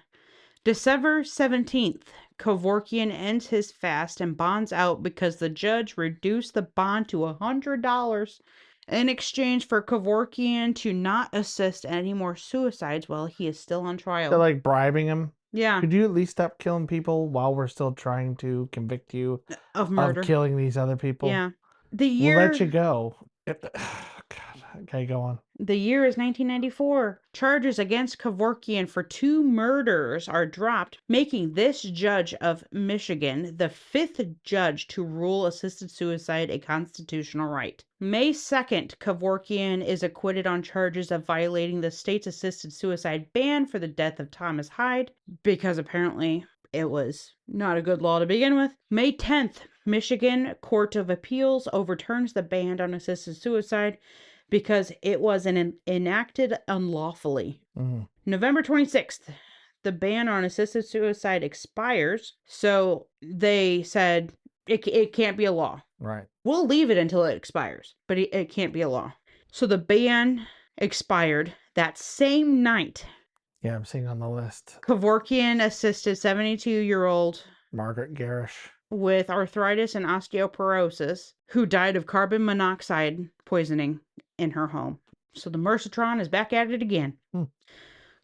December 17th, Kevorkian ends his fast and bonds out because the judge reduced the bond to $100 in exchange for Kevorkian to not assist any more suicides while he is still on They're trial. like bribing him. Yeah, Could you at least stop killing people while we're still trying to convict you of of murder. killing these other people? Yeah. The We'll let year you go. God. Okay, go on. The year is 1994. Charges against Kevorkian for 2 murders are dropped, making this judge of Michigan the 5th judge to rule assisted suicide a constitutional right. May 2nd, Kevorkian is acquitted on charges of violating the state's assisted suicide ban for the death of Thomas Hyde, because apparently it was not a good law to begin with. May 10th, Michigan Court of Appeals overturns the ban on assisted suicide because it was enacted unlawfully. November 26th, the ban on assisted suicide expires, so they said it can't be a law. Right. We'll leave it until it expires, but it can't be a law. So the ban expired that same night. Yeah, I'm seeing on the list. Kevorkian assisted 72-year-old Margaret Garish. with arthritis and osteoporosis who died of carbon monoxide poisoning in her home. So the Mercitron is back at it again.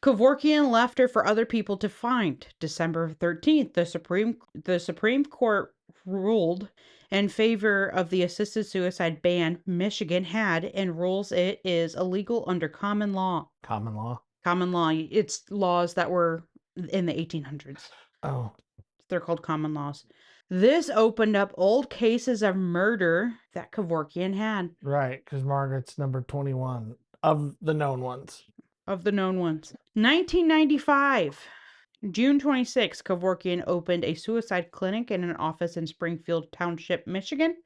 Kevorkian left her for other people to find. December 13th, the Supreme Court ruled in favor of the assisted suicide ban Michigan had and rules it is illegal under common law. Common law. Common law. It's laws that were in the 1800s. Oh. They're called common laws. This opened up old cases of murder that Kevorkian had. Right, because Margaret's number 21 of the known ones. Of the known ones. 1995. June 26, Kevorkian opened a suicide clinic in an office in Springfield Township, Michigan.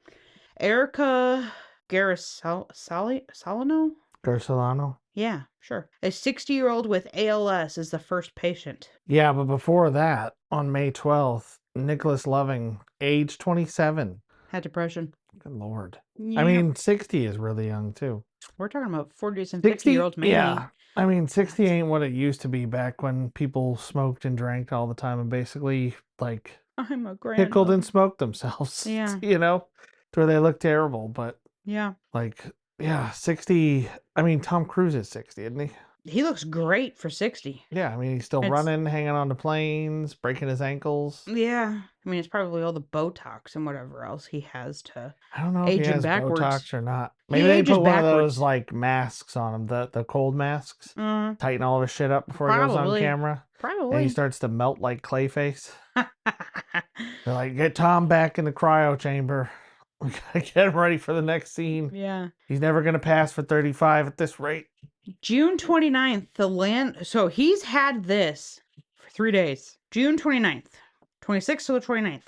Erica Solano? Garcelano? Yeah, sure. A 60-year-old with ALS is the first patient. Yeah, but before that, on May 12th, Nicholas Loving, age 27. Had depression. Good Lord. Yeah. I mean, 60 is really young, too. We're talking about 40s and 60? 50-year-olds mainly. Yeah. I mean, 60 ain't what it used to be back when people smoked and drank all the time and basically, like, I'm a pickled and smoked themselves. Yeah. You know? To where they look terrible, but, Yeah. like, yeah, 60. I mean, Tom Cruise is 60, isn't he? He looks great for 60. Yeah, I mean, he's still running, hanging on to planes, breaking his ankles. Yeah. I mean, it's probably all the Botox and whatever else he has to I don't know if age he him has backwards. Botox or not. He Maybe they ages put one of backwards. those, like, masks on him, the cold masks. Tighten all of his shit up before he goes on Probably. camera. And Probably. he starts to melt like Clayface. They're like, get Tom back in the cryo chamber. We gotta get him ready for the next scene. Yeah. He's never gonna pass for 35 at this rate. June 29th, so he's had this for 3 days. June 29th, 26th to the 29th.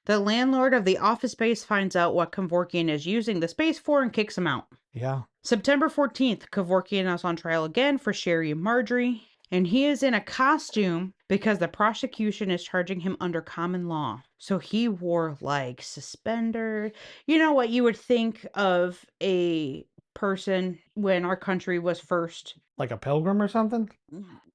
The landlord of the office space finds out what Kevorkian is using the space for and kicks him out. Yeah. September 14th, Kevorkian is on trial again for Sherry and Marjorie, and he is in a costume because the prosecution is charging him under common law. So he wore like suspenders. You know what you would think of a person when our country was first. Like a pilgrim or something?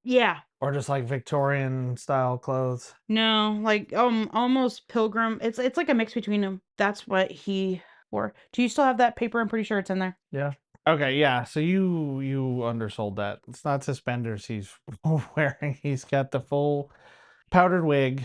Yeah. Or just like Victorian style clothes? No, like almost pilgrim. It's like a mix between them. That's what he wore. Do you still have that paper? I'm pretty sure it's in there. Yeah. Okay, yeah. So you undersold that. It's not suspenders he's wearing. He's got the full powdered wig,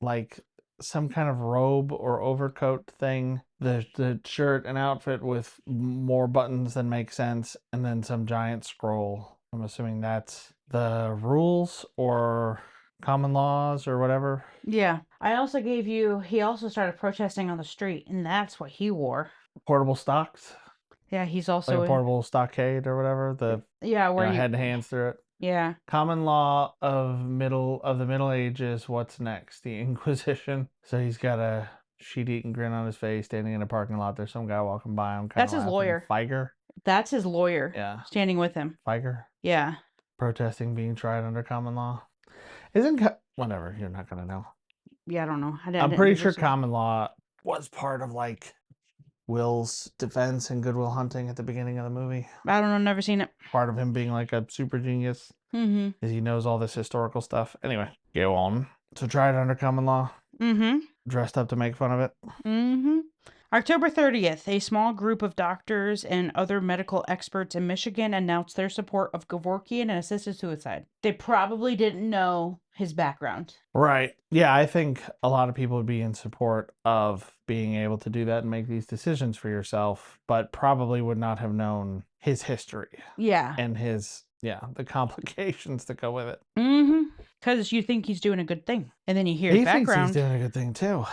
like some kind of robe or overcoat thing. The shirt and outfit with more buttons than make sense, and then some giant scroll. I'm assuming that's the rules or common laws or whatever. Yeah. I also gave you. He also started protesting on the street, and that's what he wore. Portable stocks. Yeah, he's Like also a portable stockade or whatever. The where you head and hands through it. Yeah. Common law of the Middle Ages. What's next? The Inquisition. So he's got a sheet-eating grin on his face, standing in a parking lot. There's some guy walking by him, kind That's of his laughing. lawyer. Feiger. That's his lawyer Yeah, standing with him. Feiger. Yeah. Protesting being tried under common law. Whatever? You're not gonna know. Yeah, I don't know. I I'm didn't pretty do sure research. common law was part of like Will's defense in Good Will Hunting at the beginning of the movie. I don't know. Never seen it. Part of him being like a super genius Mm-hmm. is he knows all this historical stuff. Anyway, go on. So tried under common law, Mm-hmm. dressed up to make fun of it. Mm-hmm. October 30th, a small group of doctors and other medical experts in Michigan announced their support of Kevorkian and assisted suicide. They probably didn't know his background. Right. Yeah, I think a lot of people would be in support of being able to do that and make these decisions for yourself, but probably would not have known his history Yeah. and the complications that go with it. Mm-hmm. Because you think he's doing a good thing. And then you hear his He thinks he's background. doing a good thing too.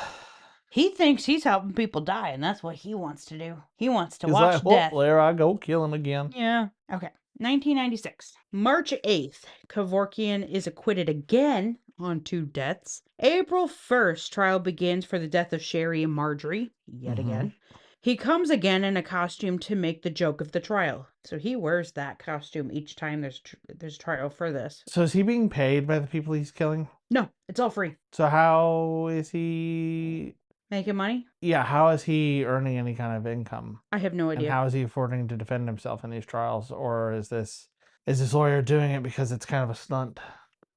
He thinks he's helping people die, and that's what he wants to do. He wants to He's watch like, oh, death. there I go, kill him again. Yeah. Okay. 1996. March 8th, Kevorkian is acquitted again on 2 deaths. April 1st, trial begins for the death of Sherry and Marjorie, yet again. He comes again in a costume to make the joke of the trial. So he wears that costume each time there's trial for this. So is he being paid by the people he's killing? No, it's all free. So how is he? Making money? Yeah, how is he earning any kind of income? I have no And idea. how is he affording to defend himself in these trials? Or is this lawyer doing it because it's kind of a stunt?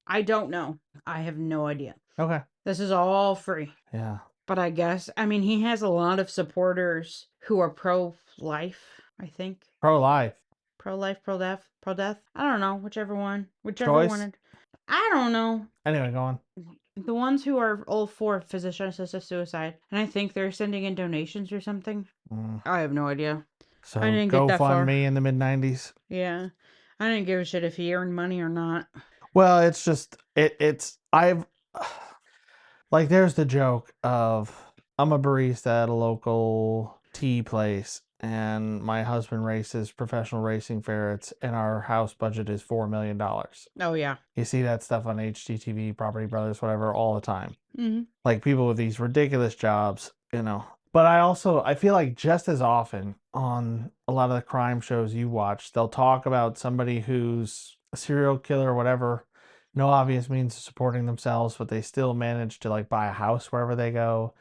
I don't know. I have no idea. Okay. This is all free. Yeah. But I guess, I mean, he has a lot of supporters who are pro-life, I think. Pro-life. Pro-life, pro-death, pro-death. I don't know, whichever one. Choice? One. I don't know. Anyway, go on. The ones who are all for physician-assisted suicide. And I think they're sending in donations or something. I have no idea. So I didn't get that far. GoFundMe in the mid-90s. Yeah. I didn't give a shit if he earned money or not. Well, it's just, I've, like, there's the joke of, I'm a barista at a local tea place, and my husband races professional racing ferrets, and our house budget is $4 million. Oh, yeah. You see that stuff on HGTV, Property Brothers, whatever, all the time. Mm-hmm. Like, people with these ridiculous jobs, you know. But I feel like just as often on a lot of the crime shows you watch, they'll talk about somebody who's a serial killer or whatever, no obvious means of supporting themselves, but they still manage to like buy a house wherever they go.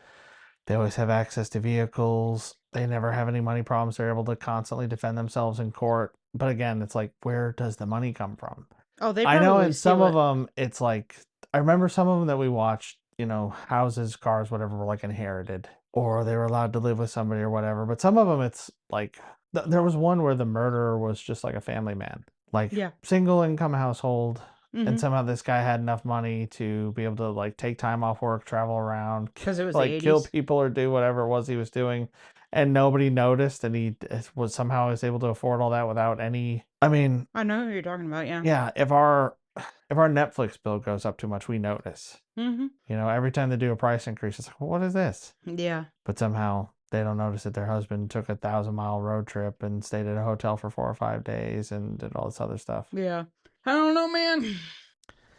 They always have access to vehicles. They never have any money problems. They're able to constantly defend themselves in court. But again, it's like, where does the money come from? Oh, they I know in probably some steal of it. them, it's like, I remember some of them that we watched, you know, houses, cars, whatever, were like inherited, or they were allowed to live with somebody or whatever. But some of them, it's like, there was one where the murderer was just like a family man, like Yeah. single income household. Mhm. And somehow this guy had enough money to be able to like take time off work, travel around, 'Cause it was the like kill 80s. people or do whatever it was he was doing, and nobody noticed, and he was somehow able to afford all that without any. I mean, I know who you're talking about, yeah. yeah, if our Netflix bill goes up too much, we notice. Mm-hmm. You know, every time they do a price increase, it's like, well, what is this? Yeah. But somehow they don't notice that their husband took a 1,000-mile road trip and stayed at a hotel for 4 or 5 days and did all this other stuff. Yeah. I don't know, man.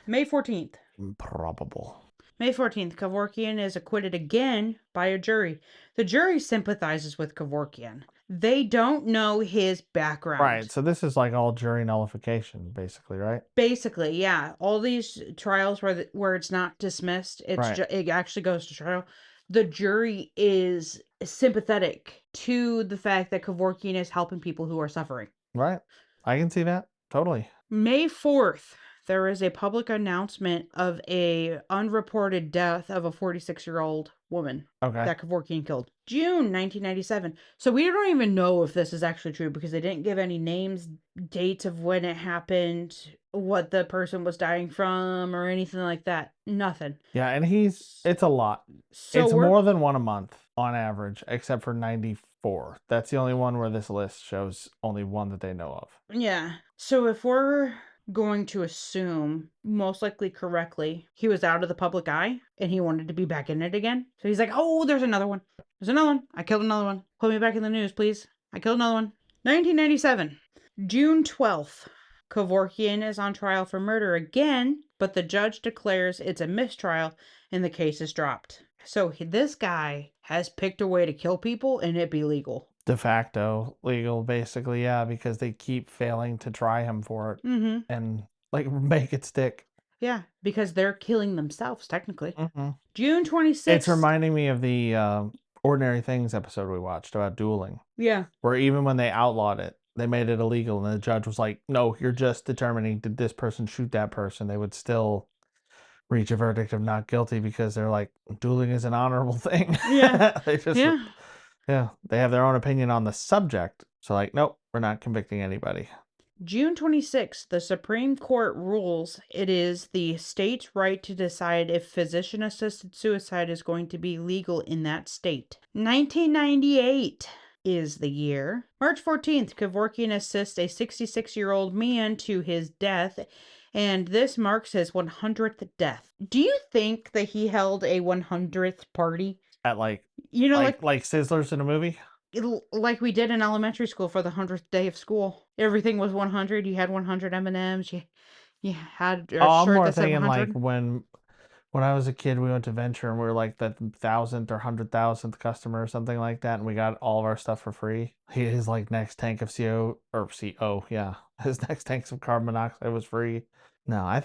May 14th. Improbable. May 14th, Kevorkian is acquitted again by a jury. The jury sympathizes with Kevorkian. They don't know his background. Right. So this is like all jury nullification, basically, right? Basically, yeah. All these trials where it's not dismissed, Right. it actually goes to trial. The jury is sympathetic to the fact that Kevorkian is helping people who are suffering. Right. I can see that. Totally. May 4th, there is a public announcement of a unreported death of a 46-year-old woman Okay. that Kevorkian killed. June 1997. So we don't even know if this is actually true because they didn't give any names, dates of when it happened, what the person was dying from, or anything like that. Nothing. Yeah, and it's a lot. So it's we're more than one a month on average, except for 94. That's the only one where this list shows only one that they know of. Yeah. So if we're going to assume, most likely correctly, he was out of the public eye and he wanted to be back in it again. So he's like, oh, there's another one. There's another one. I killed another one. Put me back in the news, please. I killed another one. 1997. June 12th. Kevorkian is on trial for murder again, but the judge declares it's a mistrial and the case is dropped. So this guy has picked a way to kill people and it be legal. De facto legal, basically, yeah, because they keep failing to try him for it Mm-hmm. and like make it stick. Yeah, because they're killing themselves, technically. Mm-hmm. June 26th. It's reminding me of the Ordinary Things episode we watched about dueling, Yeah. where even when they outlawed it, they made it illegal, and the judge was like, "No, you're just determining did this person shoot that person." They would still reach a verdict of not guilty because they're like, dueling is an honorable thing. Yeah. They just, Yeah. yeah, they have their own opinion on the subject. So like, nope, we're not convicting anybody. June 26th, the Supreme Court rules it is the state's right to decide if physician assisted suicide is going to be legal in that state. 1998 is the year. March 14th, Kevorkian assists a 66-year-old man to his death, and this marks his 100th death. Do you think that he held a 100th party? At like Like Sizzlers in a movie. like we did in elementary school for the 100th day of school. Everything was 100. You had 100 M&Ms. You had a Oh, I'm shirt more that said thinking like 100. when I was a kid, we went to Venture and we were like the 1,000th or 100,000th customer or something like that, and we got all of our stuff for free. His like next tank of CO, yeah, his next tanks of carbon monoxide was free. No, I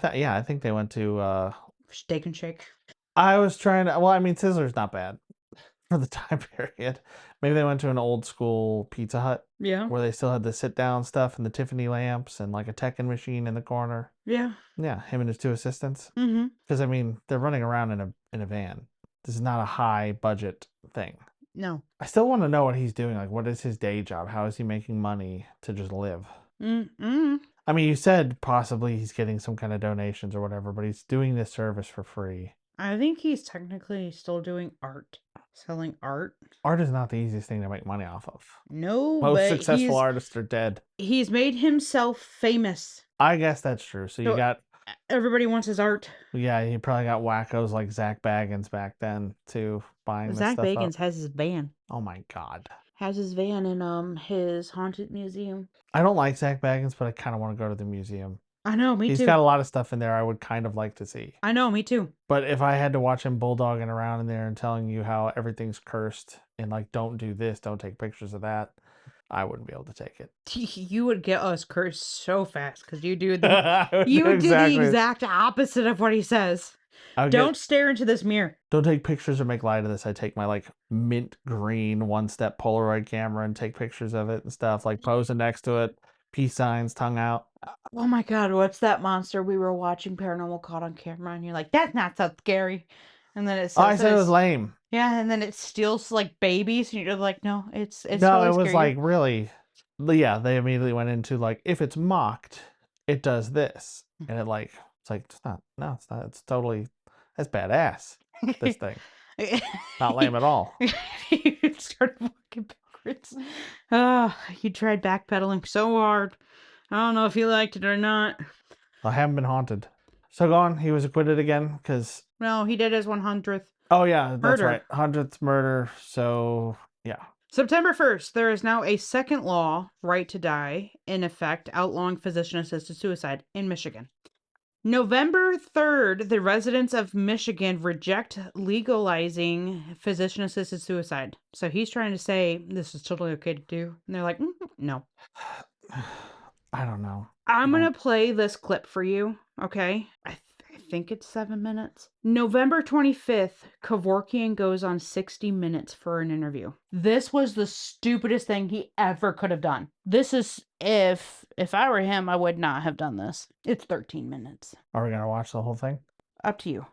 think they went to. Steak and shake. I was trying to. Well, I mean, Sizzler's not bad for the time period. Maybe they went to an old school Pizza Hut Yeah. where they still had the sit down stuff and the Tiffany lamps and like a Tekken machine in the corner. Yeah. Yeah, him and his two assistants. Mm-hmm. Because I mean, they're running around in a van. This is not a high budget thing. No. I still want to know what he's doing. Like, what is his day job? How is he making money to just live? Mm-hmm. I mean, you said possibly he's getting some kind of donations or whatever, but he's doing this service for free. I think he's technically still doing art. Selling art. Art is not the easiest thing to make money off of. No, Most but successful artists are dead. he's made himself famous. I guess that's true. So you So got, everybody wants his art. yeah, you probably got wackos like Zach Baggins back then too, buying this Zach stuff Bagans up. has his van. Oh my God. Has his van in his haunted museum. I don't like Zach Baggins, but I kind of want to go to the museum. I know, me He's too. got a lot of stuff in there I would kind of like to see. I know, me too. But if I had to watch him bulldogging around in there and telling you how everything's cursed and like, don't do this, don't take pictures of that, I wouldn't be able to take it. You would get us cursed so fast because you do You would do the exact opposite of what he says. Don't stare into this mirror. Don't take pictures or make light of this. I take my like mint green one-step Polaroid camera and take pictures of it and stuff, like posing next to it, peace signs, tongue out. Oh my God, what's that monster we were watching Paranormal Caught on Camera? And you're like, that's not so scary. And then it says, I said it was lame. Yeah, and then it steals like babies, and you're like, no, it's No, totally it was scary. like really, yeah. They immediately went into like, if it's mocked, it does this, and it's like it's not. No, it's not. It's totally, that's badass. This thing, not lame at all. You started walking backwards. You tried backpedaling so hard. I don't know if you liked it or not. I haven't been haunted. So go on. He was acquitted again because. No, he did his 100th. Oh yeah, that's Murder. right. 100th murder. So yeah. September 1st, there is now a second law, right to die, in effect, outlawing physician-assisted suicide in Michigan. November 3rd, the residents of Michigan reject legalizing physician-assisted suicide. So he's trying to say this is totally okay to do. And they're like, no. I don't know. I'm going to play this clip for you, okay? I think it's 7 minutes. November 25th, Kevorkian goes on 60 Minutes for an interview. This was the stupidest thing he ever could have done. This is, if I were him, I would not have done this. It's 13 minutes. Are we going to watch the whole thing? Up to you.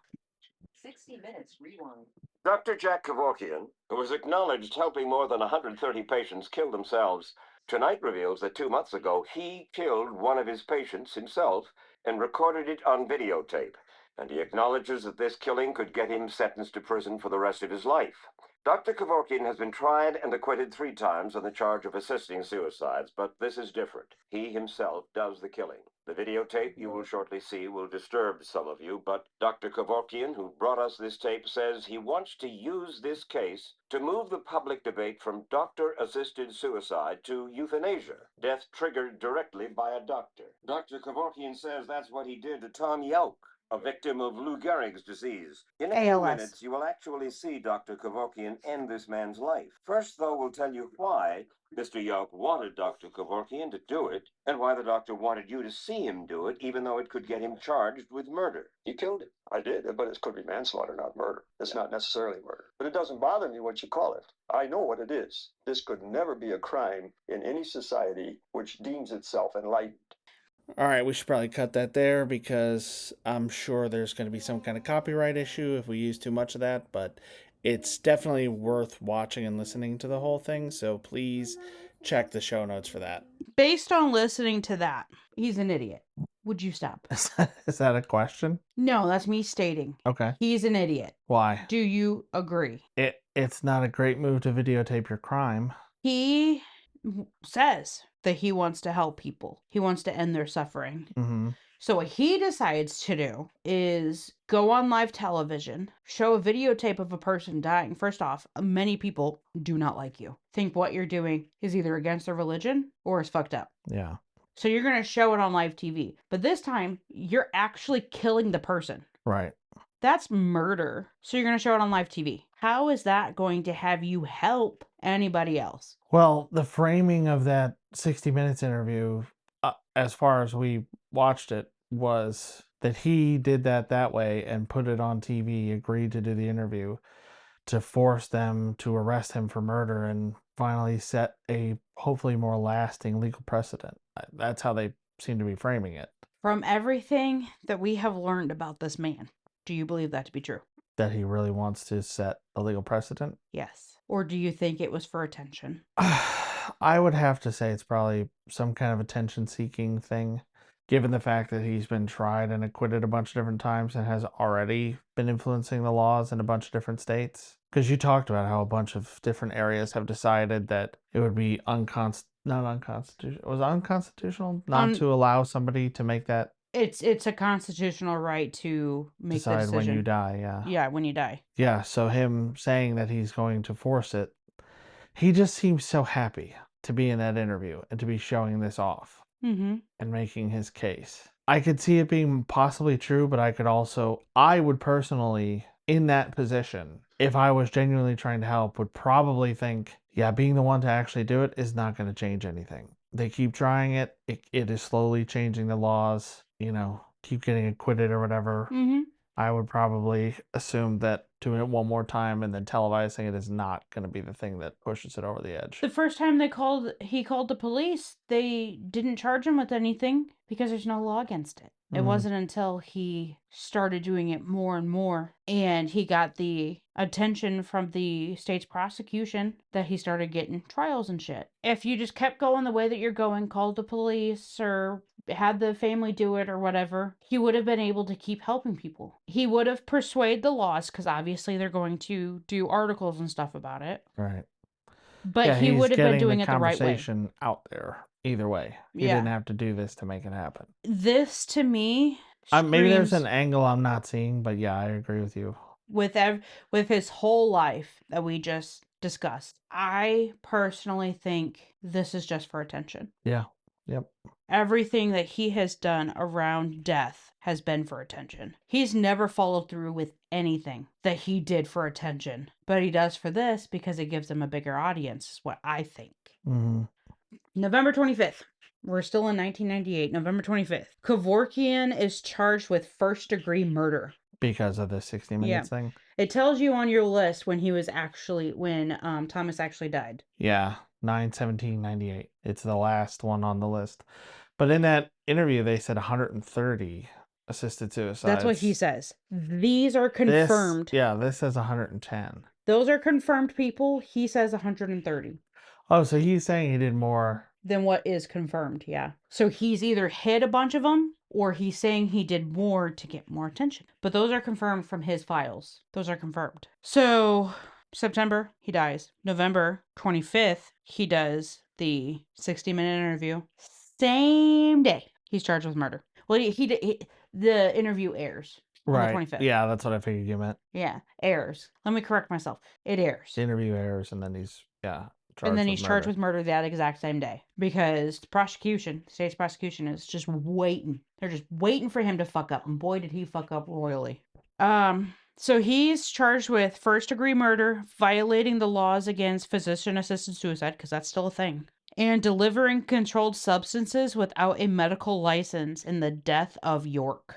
60 Minutes Rewind. Dr. Jack Kevorkian, who was acknowledged helping more than 130 patients kill themselves, tonight reveals that 2 months ago he killed one of his patients himself and recorded it on videotape. And he acknowledges that this killing could get him sentenced to prison for the rest of his life. Dr. Kevorkian has been tried and acquitted 3 times on the charge of assisting suicides, but this is different. He himself does the killing. The videotape you will shortly see will disturb some of you, but Dr. Kevorkian, who brought us this tape, says he wants to use this case to move the public debate from doctor-assisted suicide to euthanasia, death triggered directly by a doctor. Dr. Kevorkian says that's what he did to Tom Yelk, a victim of Lou Gehrig's disease. In a few ALS. minutes, you will actually see Dr. Kevorkian end this man's life. First, though, we'll tell you why Mr. Yelk wanted Dr. Kevorkian to do it, and why the doctor wanted you to see him do it, even though it could get him charged with murder. You killed him. I did, but it could be manslaughter, not murder. It's not necessarily murder. But it doesn't bother me what you call it. I know what it is. This could never be a crime in any society which deems itself enlightened. All right, we should probably cut that there because I'm sure there's going to be some kind of copyright issue if we use too much of that, but it's definitely worth watching and listening to the whole thing, so please check the show notes for that. Based on listening to that, he's an idiot. Would you stop? Is that a question? No, that's me stating. Okay. He's an idiot. Why? Do you agree? It's not a great move to videotape your crime. He says that he wants to help people. He wants to end their suffering. Mm-hmm. So what he decides to do is go on live television, show a videotape of a person dying. First off, many people do not like you. Think what you're doing is either against their religion or is fucked up. Yeah. So you're going to show it on live TV. But this time, you're actually killing the person. Right. That's murder. So you're going to show it on live TV. How is that going to have you help anybody else? Well, the framing of that 60 Minutes interview, as far as we watched it, was that he did that way and put it on TV, agreed to do the interview to force them to arrest him for murder and finally set a hopefully more lasting legal precedent. That's how they seem to be framing it. From everything that we have learned about this man, do you believe that to be true? That he really wants to set a legal precedent? Yes. Or do you think it was for attention? I would have to say it's probably some kind of attention-seeking thing, given the fact that he's been tried and acquitted a bunch of different times and has already been influencing the laws in a bunch of different states. Because you talked about how a bunch of different areas have decided that it would be not unconstitutional. It was unconstitutional not to allow somebody to make that It's a constitutional right to make the decide decision. when you die. Yeah. Yeah, when you die. Yeah. So him saying that he's going to force it, he just seems so happy to be in that interview and to be showing this off Mm-hmm. and making his case. I could see it being possibly true, but I would personally, in that position, if I was genuinely trying to help, would probably think, yeah, being the one to actually do it is not going to change anything. They keep trying it. It is slowly changing the laws, keep getting acquitted or whatever. Mm-hmm. I would probably assume that doing it one more time and then televising it is not going to be the thing that pushes it over the edge. The first time he called the police, they didn't charge him with anything because there's no law against it. It wasn't until he started doing it more and more and he got the attention from the state's prosecution that he started getting trials and shit. If you just kept going the way that you're going, called the police or had the family do it or whatever, he would have been able to keep helping people. He would have persuaded the laws because obviously they're going to do articles and stuff about it. Right. But Yeah, he would have been doing the it the right way. conversation out there either way. He Yeah. didn't have to do this to make it happen. This to me Maybe there's screams an angle I'm not seeing, but yeah, I agree with you. with his whole life that we just discussed. I personally think this is just for attention. Yeah. Yep. Everything that he has done around death has been for attention. He's never followed through with anything that he did for attention, but he does for this because it gives him a bigger audience, is what I think. Mm-hmm. November 25th. We're still in 1998, November 25th. Kevorkian is charged with first-degree murder. Because of the 60 Minutes thing? It tells you on your list when Thomas actually died. Yeah, 9/17/98. It's the last one on the list. But in that interview, they said 130 assisted suicides. That's what he says. These are confirmed. This says 110. Those are confirmed people. He says 130. Oh, so he's saying he did more than what is confirmed, yeah. So he's either hid a bunch of them or he's saying he did more to get more attention. But those are confirmed from his files. Those are confirmed. So September, he dies. November 25th, he does the 60-minute interview. Same day, He's charged with murder. Well, the interview airs on the Right. 25th. Yeah, that's what I figured you meant. Yeah, airs. Let me correct myself. It airs. The interview airs, and then he's And charged then with he's charged murder. with murder that exact same day because the state's prosecution is just waiting. They're just waiting for him to fuck up, and boy, did he fuck up royally. So he's charged with first-degree murder, violating the laws against physician-assisted suicide, because that's still a thing, and delivering controlled substances without a medical license in the death of York.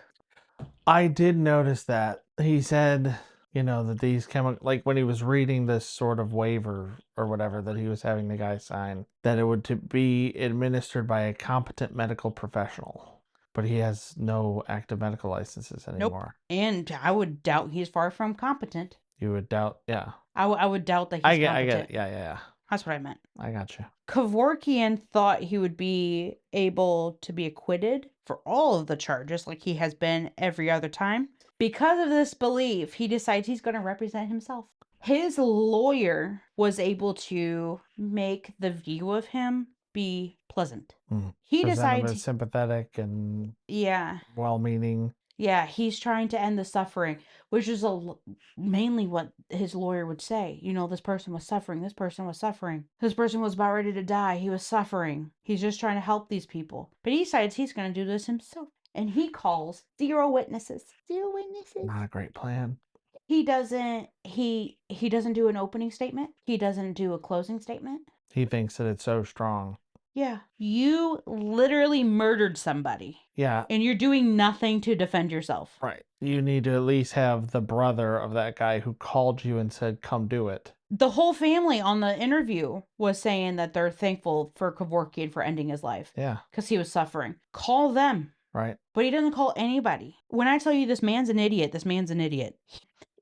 I did notice that. He said, that these chemical, like when he was reading this sort of waiver or whatever that he was having the guy sign, that it would to be administered by a competent medical professional. But he has no active medical licenses Nope. anymore. And I would doubt he's far from competent. You would doubt, yeah. I would doubt that he's I get competent. it. Yeah. That's what I meant. I got you. Kevorkian thought he would be able to be acquitted for all of the charges like he has been every other time. Because of this belief, he decides he's going to represent himself. His lawyer was able to make the view of him be pleasant. He Present him as decides, sympathetic and yeah, well-meaning. yeah, he's trying to end the suffering, which is mainly what his lawyer would say. This person was suffering. This person was suffering. This person was about ready to die. He was suffering. He's just trying to help these people. But he decides he's going to do this himself. And he calls 0 witnesses. 0 witnesses. Not a great plan. He doesn't do an opening statement. He doesn't do a closing statement. He thinks that it's so strong. Yeah. You literally murdered somebody. Yeah. And you're doing nothing to defend yourself. Right. You need to at least have the brother of that guy who called you and said, come do it. The whole family on the interview was saying that they're thankful for Kevorkian for ending his life. Yeah. Because he was suffering. Call them. Right. But he doesn't call anybody. When I tell you this man's an idiot, this man's an idiot.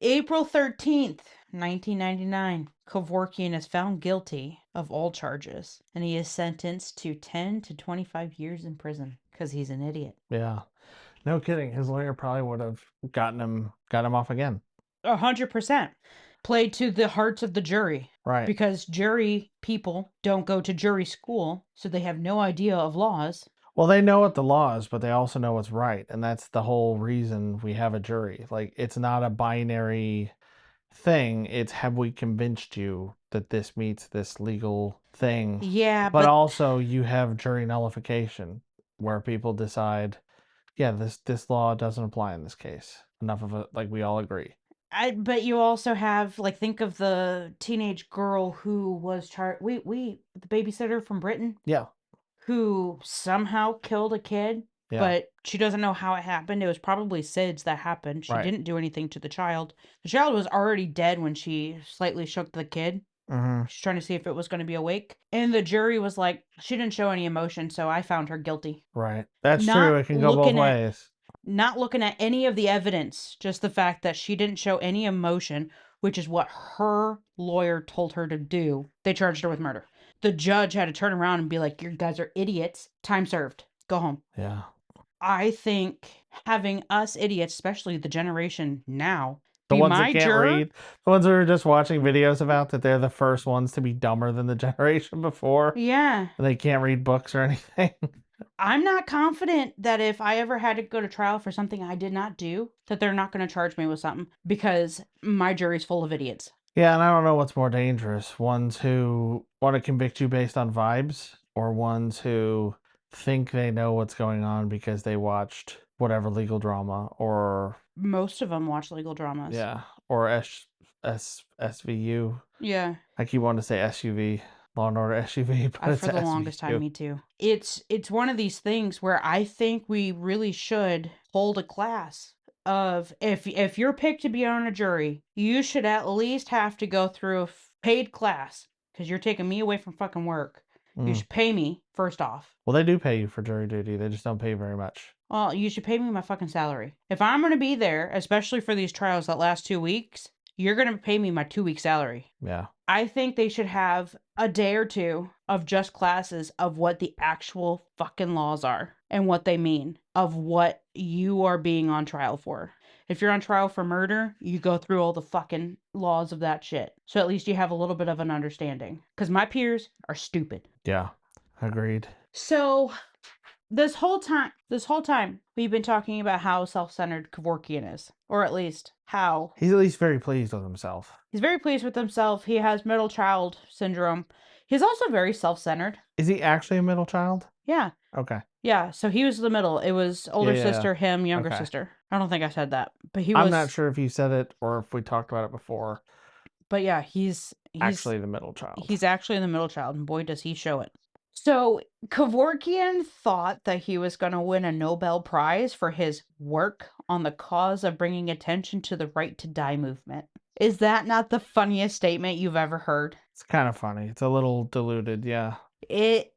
April 13th, 1999, Kevorkian is found guilty of all charges, and he is sentenced to 10 to 25 years in prison because he's an idiot. Yeah. No kidding. His lawyer probably would have got him off again. 100%. Played to the hearts of the jury. Right. Because jury people don't go to jury school, so they have no idea of laws. Well, they know what the law is, but they also know what's right. And that's the whole reason we have a jury. Like, it's not a binary thing. It's, have we convinced you that this meets this legal thing? Yeah, but also you have jury nullification where people decide, yeah, this law doesn't apply in this case. Enough of it, like we all agree. But you also have, like, think of the teenage girl who was charged. The babysitter from Britain. Yeah. Who somehow killed a kid, Yeah. but she doesn't know how it happened. It was probably SIDS that happened. She Right. didn't do anything to the child. The child was already dead when she slightly shook the kid. She's trying to see if it was going to be awake. And the jury was like, she didn't show any emotion, so I found her guilty. Right. That's true. It can go both ways. Not looking at any of the evidence, just the fact that she didn't show any emotion, which is what her lawyer told her to do. They charged her with murder. The judge had to turn around and be like, you guys are idiots. Time served. Go home. Yeah. I think having us idiots, especially the generation now, The be ones my that can't juror. read, the ones that are just watching videos about that they're the first ones to be dumber than the generation before. Yeah. And they can't read books or anything. I'm not confident that if I ever had to go to trial for something I did not do, that they're not going to charge me with something because my jury's full of idiots. Yeah, and I don't know what's more dangerous. Ones who want to convict you based on vibes, or ones who think they know what's going on because they watched whatever legal drama, or... Most of them watch legal dramas. Yeah, or SVU. Yeah. I keep wanting to say SUV, Law and Order SUV, but it's for the SVU. longest time, me too. It's one of these things where I think we really should hold a class of if you're picked to be on a jury, you should at least have to go through a paid class because you're taking me away from fucking work. You should pay me first off. Well, they do pay you for jury duty. They just don't pay you very much. Well, you should pay me my fucking salary. If I'm going to be there, especially for these trials that last 2 weeks, you're going to pay me my 2-week salary. Yeah. I think they should have a day or two of just classes of what the actual fucking laws are and what they mean of what you are being on trial for. If you're on trial for murder, you go through all the fucking laws of that shit. So at least you have a little bit of an understanding. Because my peers are stupid. Yeah. Agreed. So this whole time, we've been talking about how self-centered Kevorkian is, or at least how He's at least very pleased with himself. he's very pleased with himself. He has middle child syndrome. He's also very self-centered. Is he actually a middle child? Yeah. Okay. Yeah, so he was the middle. It was older Yeah. sister, him, younger Okay. sister. I don't think I said that, but he I'm was. not sure if you said it or if we talked about it before. But yeah, he's Actually, the middle child. he's actually the middle child, and boy, does he show it. So Kevorkian thought that he was going to win a Nobel Prize for his work on the cause of bringing attention to the right to die movement. Is that not the funniest statement you've ever heard? It's kind of funny. It's a little diluted, yeah.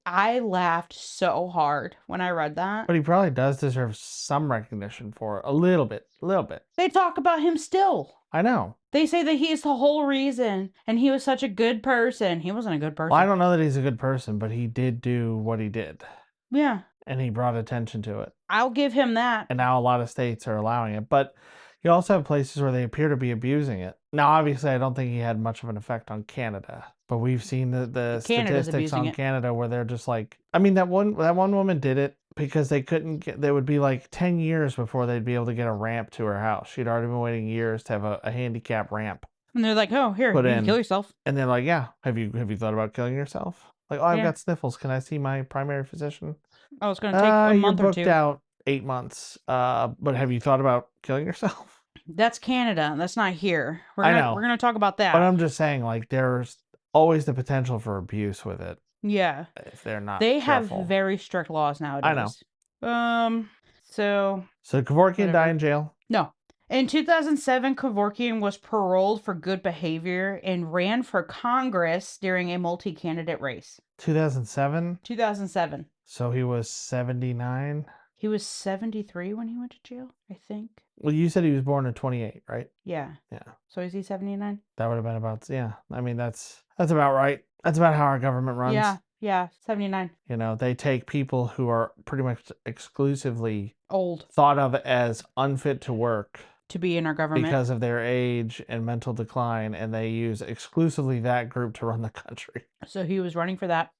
I laughed so hard when I read that. But he probably does deserve some recognition for it. A little bit. A little bit. They talk about him still. I know. They say that he is the whole reason, and he was such a good person. He wasn't a good person. Well, I don't know that he's a good person, but he did do what he did. Yeah. And he brought attention to it. I'll give him that. And now a lot of states are allowing it. But you also have places where they appear to be abusing it. Now, obviously, I don't think he had much of an effect on Canada. But we've seen the Canada's statistics abusing on it. Canada where they're just like, I mean, that one woman did it because they couldn't get, they would be like 10 years before they'd be able to get a ramp to her house. She'd already been waiting years to have a handicap ramp. And they're like, oh, here, Put you can in. kill yourself. And they're like, yeah, have you thought about killing yourself? Like, oh, I've Yeah. got sniffles. Can I see my primary physician? Oh, it's going to take a month You're or booked two. out 8 months. But have you thought about killing yourself? That's Canada. That's not here. I know. We're going to talk about that. But I'm just saying, like, there's always the potential for abuse with it yeah. if they're not They careful. have very strict laws nowadays. I know. So Kevorkian died in jail? No. In 2007, Kevorkian was paroled for good behavior and ran for Congress during a multi-candidate race. 2007? 2007. So he was 79? He was 73 when he went to jail, I think. Well, you said he was born in 28, right? Yeah. Yeah. So is he 79? That would have been about, yeah. I mean, that's about right. That's about how our government runs. Yeah, 79. You know, they take people who are pretty much exclusively old, thought of as unfit to work to be in our government because of their age and mental decline, and they use exclusively that group to run the country. So he was running for that.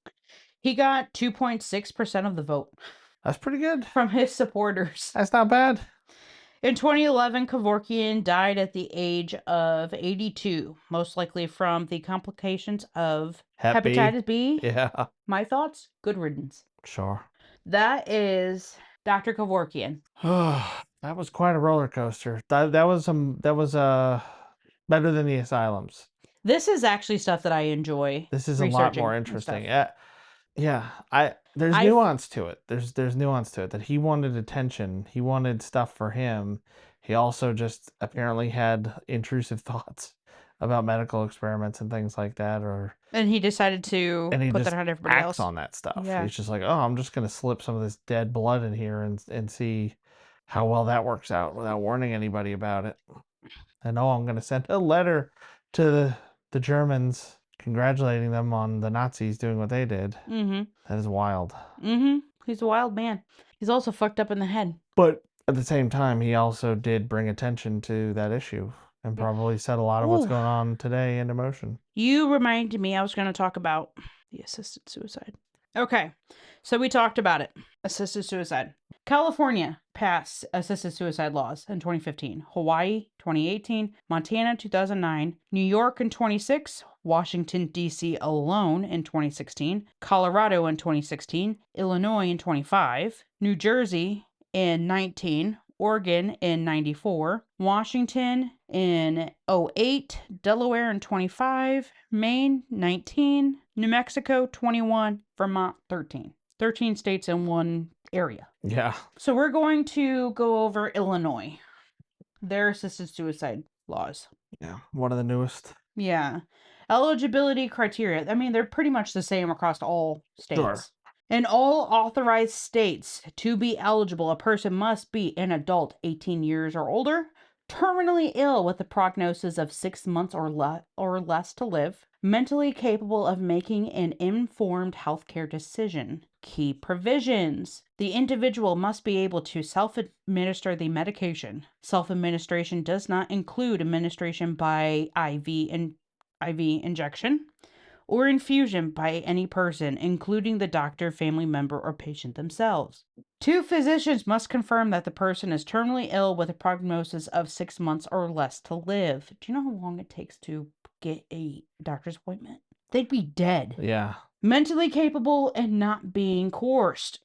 He got 2.6% of the vote. That's pretty good. From his supporters. That's not bad. In 2011, Kevorkian died at the age of 82, most likely from the complications of hepatitis B. Yeah. My thoughts? Good riddance. Sure. That is Dr. Kevorkian. That was quite a roller coaster. That was better than the asylums. This is actually stuff that I enjoy. This is a lot more interesting. Yeah. There's nuance to it. There's nuance to it that he wanted attention. He wanted stuff for him. He also just apparently had intrusive thoughts about medical experiments and things like that, and he decided to put that on everybody else. On that stuff. Yeah. He's just like, oh, I'm just gonna slip some of this dead blood in here and see how well that works out without warning anybody about it. And I'm gonna send a letter to the Germans congratulating them on the Nazis doing what they did. Mm-hmm. That is wild. Mm-hmm. He's a wild man. He's also fucked up in the head. But at the same time, he also did bring attention to that issue and probably set a lot of what's going on today into motion. You reminded me I was going to talk about the assisted suicide. Okay, so we talked about it. Assisted suicide. California passed assisted suicide laws in 2015. Hawaii, 2018. Montana, 2009. New York in 2006. Washington, D.C. alone in 2016. Colorado in 2016. Illinois in 25. New Jersey in 19. Oregon in 94, Washington in 08, Delaware in 25, Maine 19, New Mexico 21, Vermont 13. 13 states in one area. Yeah. So we're going to go over Illinois, their assisted suicide laws. Yeah, one of the newest. Yeah. Eligibility criteria. I mean, they're pretty much the same across all states. Sure. In all authorized states, to be eligible, a person must be an adult 18 years or older, terminally ill with a prognosis of 6 months or less to live, mentally capable of making an informed healthcare decision. Key provisions. The individual must be able to self-administer the medication. Self-administration does not include administration by IV injection or infusion by any person, including the doctor, family member, or patient themselves. 2 physicians must confirm that the person is terminally ill with a prognosis of 6 months or less to live. Do you know how long it takes to get a doctor's appointment? They'd be dead. Yeah. Mentally capable and not being coerced.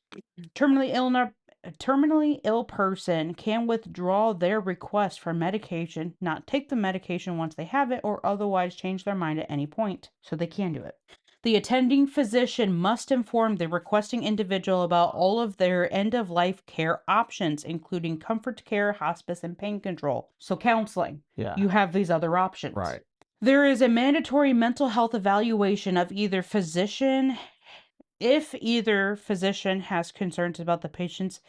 Terminally ill a terminally ill person can withdraw their request for medication, not take the medication once they have it, or otherwise change their mind at any point. So they can do it. The attending physician must inform the requesting individual about all of their end-of-life care options, including comfort care, hospice, and pain control. So counseling. Yeah. You have these other options. Right. There is a mandatory mental health evaluation of either physician if either physician has concerns about the patient's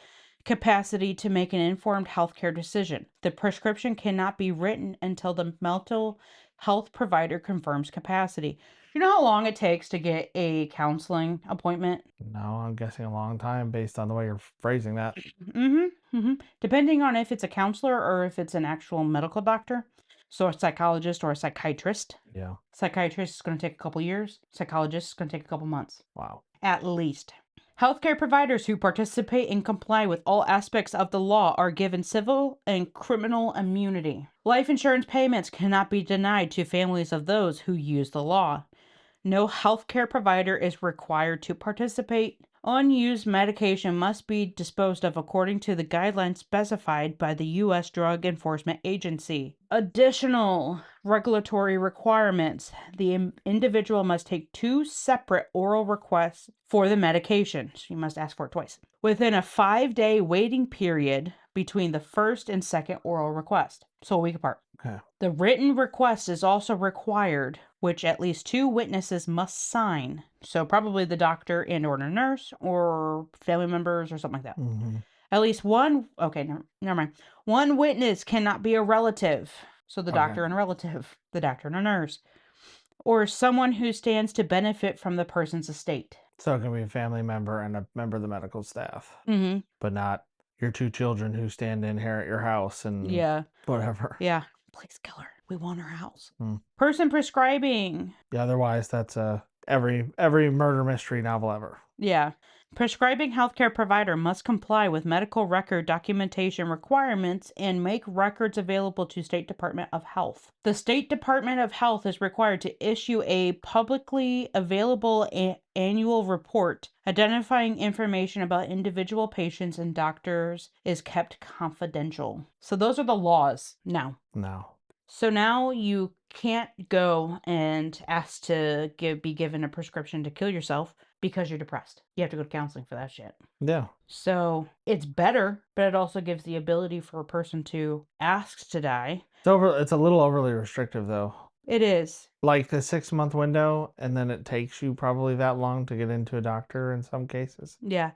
capacity to make an informed healthcare decision. The prescription cannot be written until the mental health provider confirms capacity. You know how long it takes to get a counseling appointment? No, I'm guessing a long time based on the way you're phrasing that. Depending on if it's a counselor or if it's an actual medical doctor. So a psychologist or a psychiatrist. Yeah. Psychiatrist is going to take a couple years. Psychologist is going to take a couple months. Wow. At least. Healthcare providers who participate and comply with all aspects of the law are given civil and criminal immunity. Life insurance payments cannot be denied to families of those who use the law. No healthcare provider is required to participate. Unused medication must be disposed of according to the guidelines specified by the U.S. Drug Enforcement Agency. Additional regulatory requirements. The individual must take 2 separate oral requests for the medication. So you must ask for it twice. Within a 5-day waiting period between the first and second oral request. So a week apart. Okay. The written request is also required, which at least 2 witnesses must sign. So probably the doctor and or a nurse or family members or something like that. Mm-hmm. At least one, okay, never mind. One witness cannot be a relative. So the doctor and a relative, the doctor and a nurse, or someone who stands to benefit from the person's estate. So it can be a family member and a member of the medical staff, Mm-hmm. but not your 2 children who stand to inherit your house and Yeah. whatever. Yeah. Please kill her. We want her house. Hmm. Person prescribing. Yeah, otherwise that's every murder mystery novel ever. Yeah. Prescribing healthcare provider must comply with medical record documentation requirements and make records available to State Department of Health. The State Department of Health is required to issue a publicly available annual report identifying information about individual patients and doctors is kept confidential. So those are the laws now. No. So now you can't go and ask to be given a prescription to kill yourself because you're depressed. You have to go to counseling for that shit. Yeah. So it's better, but it also gives the ability for a person to ask to die. It's a little overly restrictive though. It is. Like the 6-month window, and then it takes you probably that long to get into a doctor in some cases. Yeah.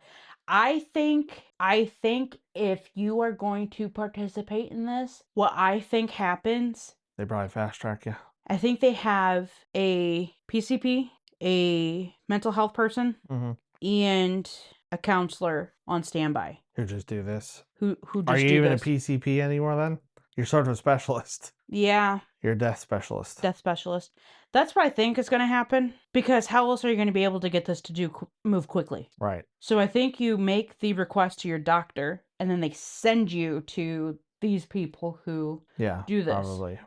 I think if you are going to participate in this, what I think happens, They probably fast track you. I think they have a PCP, a mental health person, Mm-hmm. and a counselor on standby Who just do this. who just Are you do even this. a PCP anymore then? You're sort of a specialist. Yeah, You're a death specialist. death specialist. That's what I think is going to happen, because how else are you going to be able to get this to move quickly? Right. So I think you make the request to your doctor, and then they send you to these people who Yeah, do this. probably.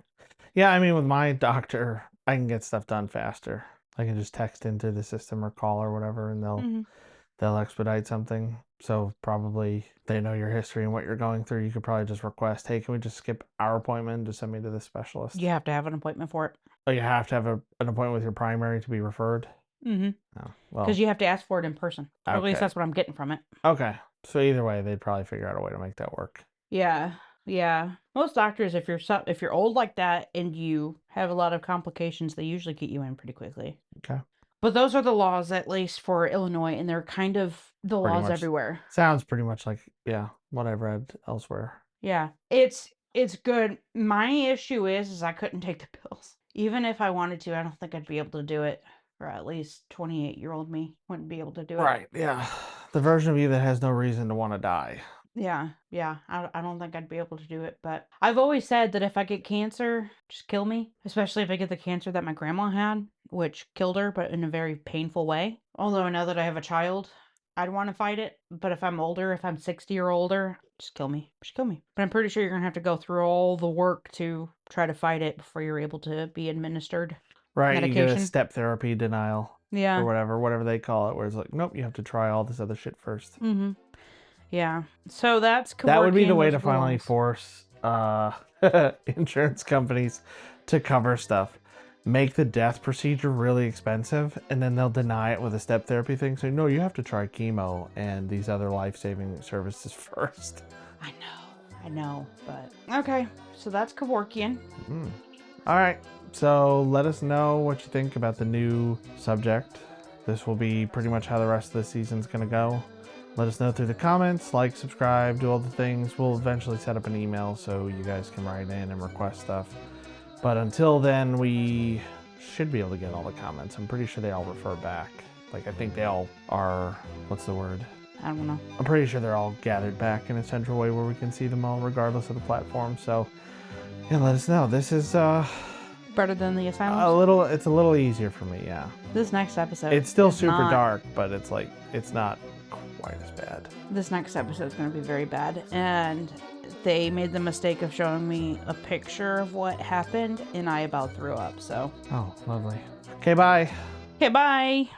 Yeah, I mean, with my doctor, I can get stuff done faster. I can just text into the system or call or whatever, and they'll expedite something. So probably they know your history and what you're going through. You could probably just request, hey, can we just skip our appointment and just send me to the specialist? You have to have an appointment for it. Oh, you have to have an appointment with your primary to be referred? Mm-hmm. Oh, well. Because you have to ask for it in person. Or at least Okay. that's what I'm getting from it. Okay. So either way, they'd probably figure out a way to make that work. Yeah. Yeah. Most doctors, if you're old like that and you have a lot of complications, they usually get you in pretty quickly. Okay. But those are the laws, at least for Illinois, and they're kind of the Pretty laws much. everywhere. Sounds pretty much like, yeah, what I've read elsewhere. Yeah. It's good. My issue is I couldn't take the pills. Even if I wanted to, I don't think I'd be able to do it. Or at least 28-year-old me wouldn't be able to do it. Right, yeah. The version of you that has no reason to want to die. Yeah. I don't think I'd be able to do it. But I've always said that if I get cancer, just kill me. Especially if I get the cancer that my grandma had. which killed her, but in a very painful way. Although now that I have a child, I'd want to fight it. But if I'm older, if I'm 60 or older, just kill me. Just kill me. But I'm pretty sure you're going to have to go through all the work to try to fight it before you're able to be administered Right, you get a medication. step therapy denial or Yeah. whatever they call it, where it's like, nope, you have to try all this other shit first. Mm-hmm. Yeah. So that's That would be the Kevorkian, way those to finally belongs. force insurance companies to cover stuff. Make the death procedure really expensive, and then they'll deny it with a step therapy thing. So, no, you have to try chemo and these other life-saving services first. I know, but okay. So that's Kevorkian. All right, so let us know what you think about the new subject. This will be pretty much how the rest of the season's going to go. Let us know through the comments, like, subscribe, do all the things. We'll eventually set up an email so you guys can write in and request stuff. But until then, we should be able to get all the comments. I'm pretty sure they all refer back. Like, I think they all are, what's the word? I don't know. I'm pretty sure they're all gathered back in a central way where we can see them all regardless of the platform. So, yeah, let us know. This is Better than the asylum. it's a little easier for me, yeah. This next episode. It's still is super not- dark, but it's like, it's not quite as bad. This next episode is going to be very bad, and they made the mistake of showing me a picture of what happened, and I about threw up. So. Oh, lovely. Okay, bye. Okay, bye.